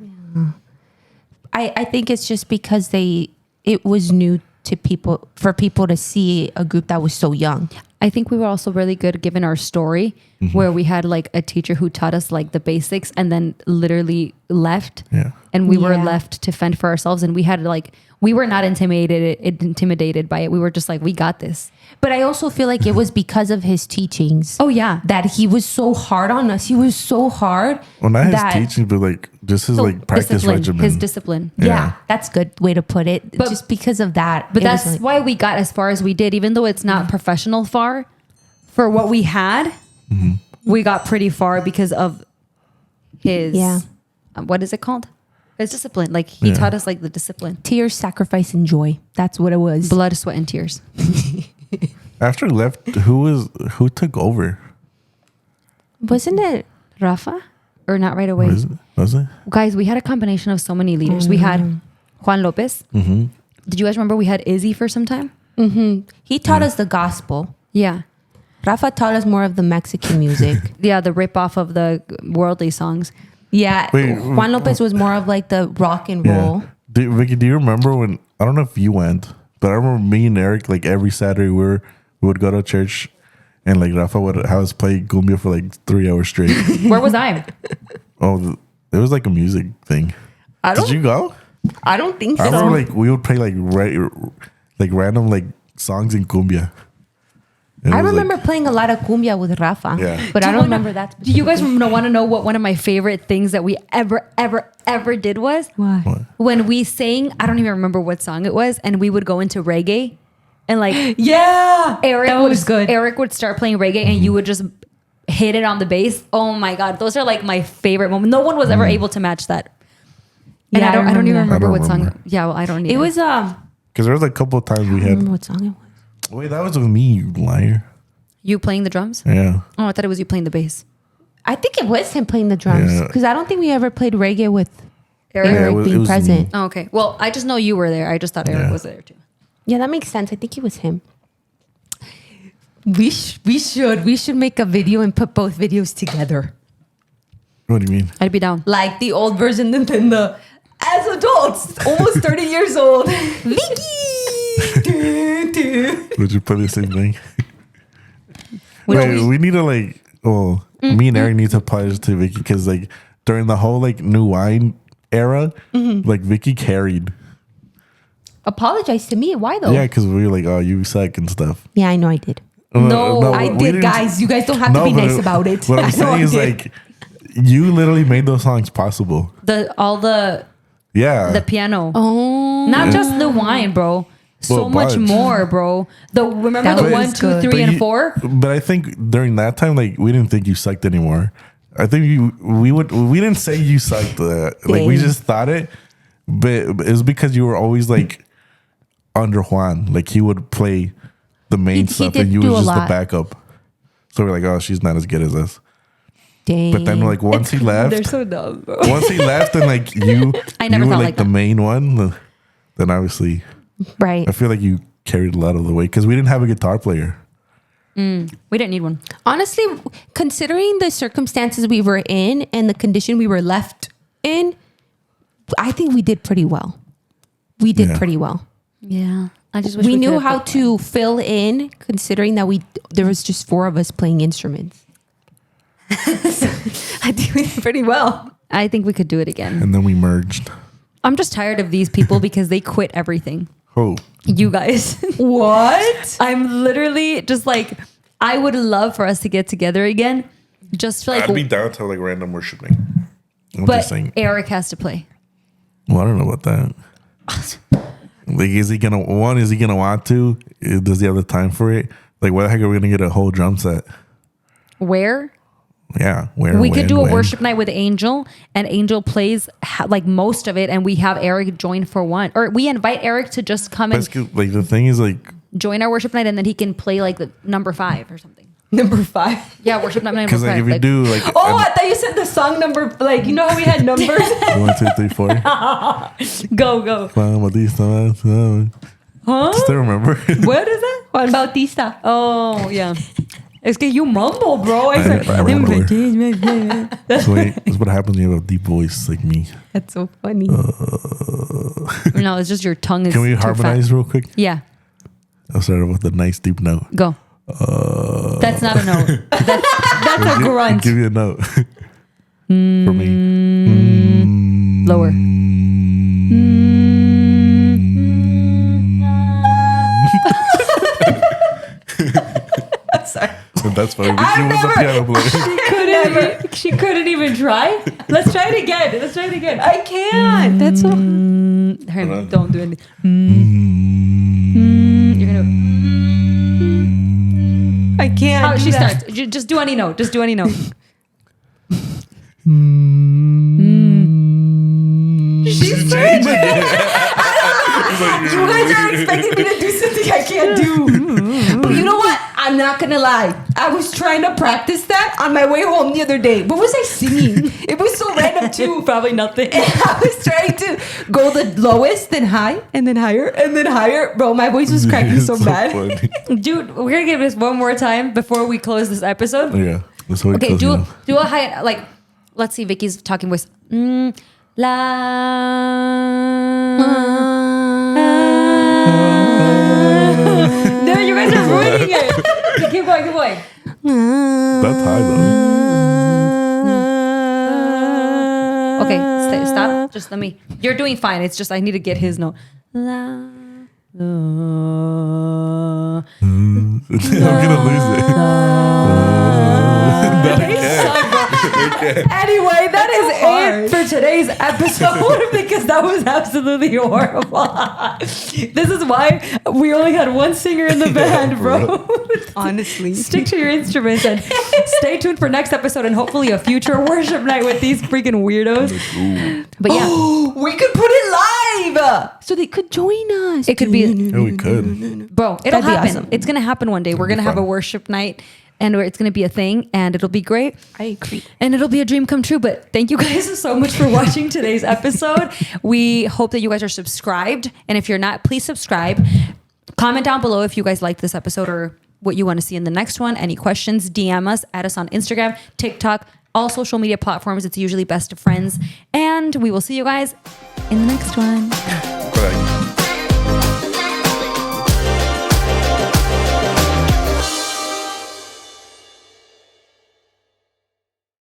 I think it's just because it was new to people, for people to see a group that was so young. I think we were also really good given our story, where we had like a teacher who taught us like the basics and then literally left. Yeah. And we were Yeah. left to fend for ourselves. And we had like, we were not intimidated by it. We were just like, we got this. But I also feel like it was because of his teachings. Oh, yeah. That he was so hard on us. He was so hard. Well, not his that- teaching, but like just his So like practice discipline, regimen. his discipline. Yeah, that's a good way to put it. But- Just because of that. But it was that's like- why we got as far as we did, even though it's not professional far. For what we had, we got pretty far because of his, Yeah. What is it called? His discipline. Like he Yeah. taught us like the discipline. tears, sacrifice, and joy. That's what it was. Blood, sweat, and tears. After he left, who took over? Wasn't it? Rafa? Or not right away? Was it? Guys, we had a combination of so many leaders. We had Juan Lopez. Did you guys remember we had Izzy for some time? He taught us the gospel. Yeah. Rafa taught us more of the Mexican music. Yeah, the rip off of the worldly songs. Yeah. Wait, Juan Lopez was more of like the rock and roll. Yeah. Vicky, do you remember when, I don't know if you went, but I remember me and Eric, like every Saturday we would go to church and like Rafa would have us play cumbia for like 3 hours straight. Where was I? Oh, it was like a music thing. Did you go? I don't think I remember like we would play like random like songs in cumbia. And I it was, remember playing a lot of cumbia with Rafa. Yeah. But Do I you don't wanna- remember that. Do you guys want to know what one of my favorite things that we ever did was? What? What? When we sang, I don't even remember what song it was, and we would go into reggae, and like Yeah. Eric that would, was good. Eric would start playing reggae, and you would just hit it on the bass. Oh my god, those are like my favorite moments. No one was ever able to match that. And Yeah, I don't even that. remember I what don't song. remember. Yeah, well, I don't. It Either. was Because there was a couple of times we I don't remember had. what song it was. Wait, that was with me, you liar. you playing the drums. Yeah. Oh, I thought it was you playing the bass. I think it was him playing the drums Yeah. because I don't think we ever played reggae with Eric? Yeah, Eric it being was present. Oh, okay. Well, I just know you were there. I just thought Eric Yeah. was there too. Yeah, that makes sense. I think it was him. We should make a video and put both videos together. What do you mean? I'd be down. Like the old version and then the as adults, almost 30 years old. Vicky! Would you play the same thing? We Wait, always- we need to like. Well, me and Eric need to apologize to Vicky because like during the whole like new wine era, like Vicky carried. Apologize to me. Why though? Yeah, because we were like, oh, you suck and stuff. Yeah, I know I did. No, I we did, didn't- guys. You guys don't have to be but nice about it. What I I'm know I saying is did. like, you literally made those songs possible. all the Yeah. piano. Oh. Not just the wine, bro. So Well, a much bunch. more, bro. Remember That the was 1, 2, good. 3, But and you- 4? But I think during that time, like we didn't think you sucked anymore. I think we didn't say you sucked. Like we Dang. just thought it, but it's because you were always like under Juan. Like he would play the main He stuff, did and you do was a just the lot. backup. So we're like, oh, she's not as good as us. Dang. But then like once he left, They're so dumb, bro. once he left, and like you, I never you were thought like like the that. main one. Then obviously, Right. I feel like you carried a lot of the weight because we didn't have a guitar player. We didn't need one. Honestly, considering the circumstances we were in and the condition we were left in, I think we did pretty well. We did Yeah. pretty well. Yeah. I just wish We knew could how have- to fill in, considering that there was just 4 of us playing instruments. I think we did pretty well. I think we could do it again. And then we merged. I'm just tired of these people because they quit everything. Oh, You guys. What? I'm literally just like, I would love for us to get together again. Just like, I'd be down to like random worshiping. I'm but just saying. Eric has to play. Well, I don't know about that. Like, is he gonna want to? Does he have the time for it? Like, why the heck are we gonna get a whole drum set? Where? Yeah, where We could when, do a when? worship night with Angel, and Angel plays like most of it, and we have Eric join for one, or we invite Eric to just come and Basically, like the thing is, like, join our worship night, and then he can play like the number 5 or something. Number 5. Yeah, worship night number because 5. like if you do like Oh, I thought you said the song number, like, you know how we had numbers? 1, 2, 3, 4. go. Huh? Still remember? What is that? Juan Bautista. Oh yeah. Es que you mumble, bro. I remember. That's what happens when you have a deep voice like me. That's so funny. No, it's just your tongue is Can we too harmonize fat. real quick? Yeah, I'll start off with a nice deep note. go. That's not a note. That's a grunt. Give you a note. For me. Lower. I'm sorry. That's funny. She was a piano player. She couldn't even try. Let's try it again. I can't. That's so. Her, don't do anything. You're gonna. I can't. How do she that. starts. Just do any note. Just do any note. She's trying. You guys are expecting me to do something I can't do. But you know what? I'm not gonna lie. I was trying to practice that on my way home the other day. What was I singing? It was so random too. Probably nothing. And I was trying to go the lowest, then high, and then higher, and then higher. Bro, my voice was cracking so bad. Funny. Dude, we're gonna give this one more time before we close this episode. Yeah. That's how we Okay, close it do out. a high, like, let's see Vicky's talking voice. La. No, you guys are ruining it. Okay, keep going. That's high though. Okay, stop. Just let me. You're doing fine. It's just I need to get his note. La. I'm gonna lose it. Anyway, that is it for today's episode because that was absolutely horrible. This is why we only had one singer in the band, bro. Honestly. Stick to your instruments and stay tuned for next episode and hopefully a future worship night with these freaking weirdos. But yeah, We could put it live so they could join us. it could be, Yeah, we could. bro, it'll That'd be happen. awesome. It's going to happen one day. We're going to have a fun. worship night and it's going to be a thing and it'll be great. I agree. And it'll be a dream come true. But thank you guys so much for watching today's episode. We hope that you guys are subscribed. And if you're not, please subscribe. Comment down below if you guys like this episode or what you want to see in the next one. Any questions, DM us, add us on Instagram, TikTok, all social media platforms. It's usually Best of Friends. And we will see you guys in the next one. Bye.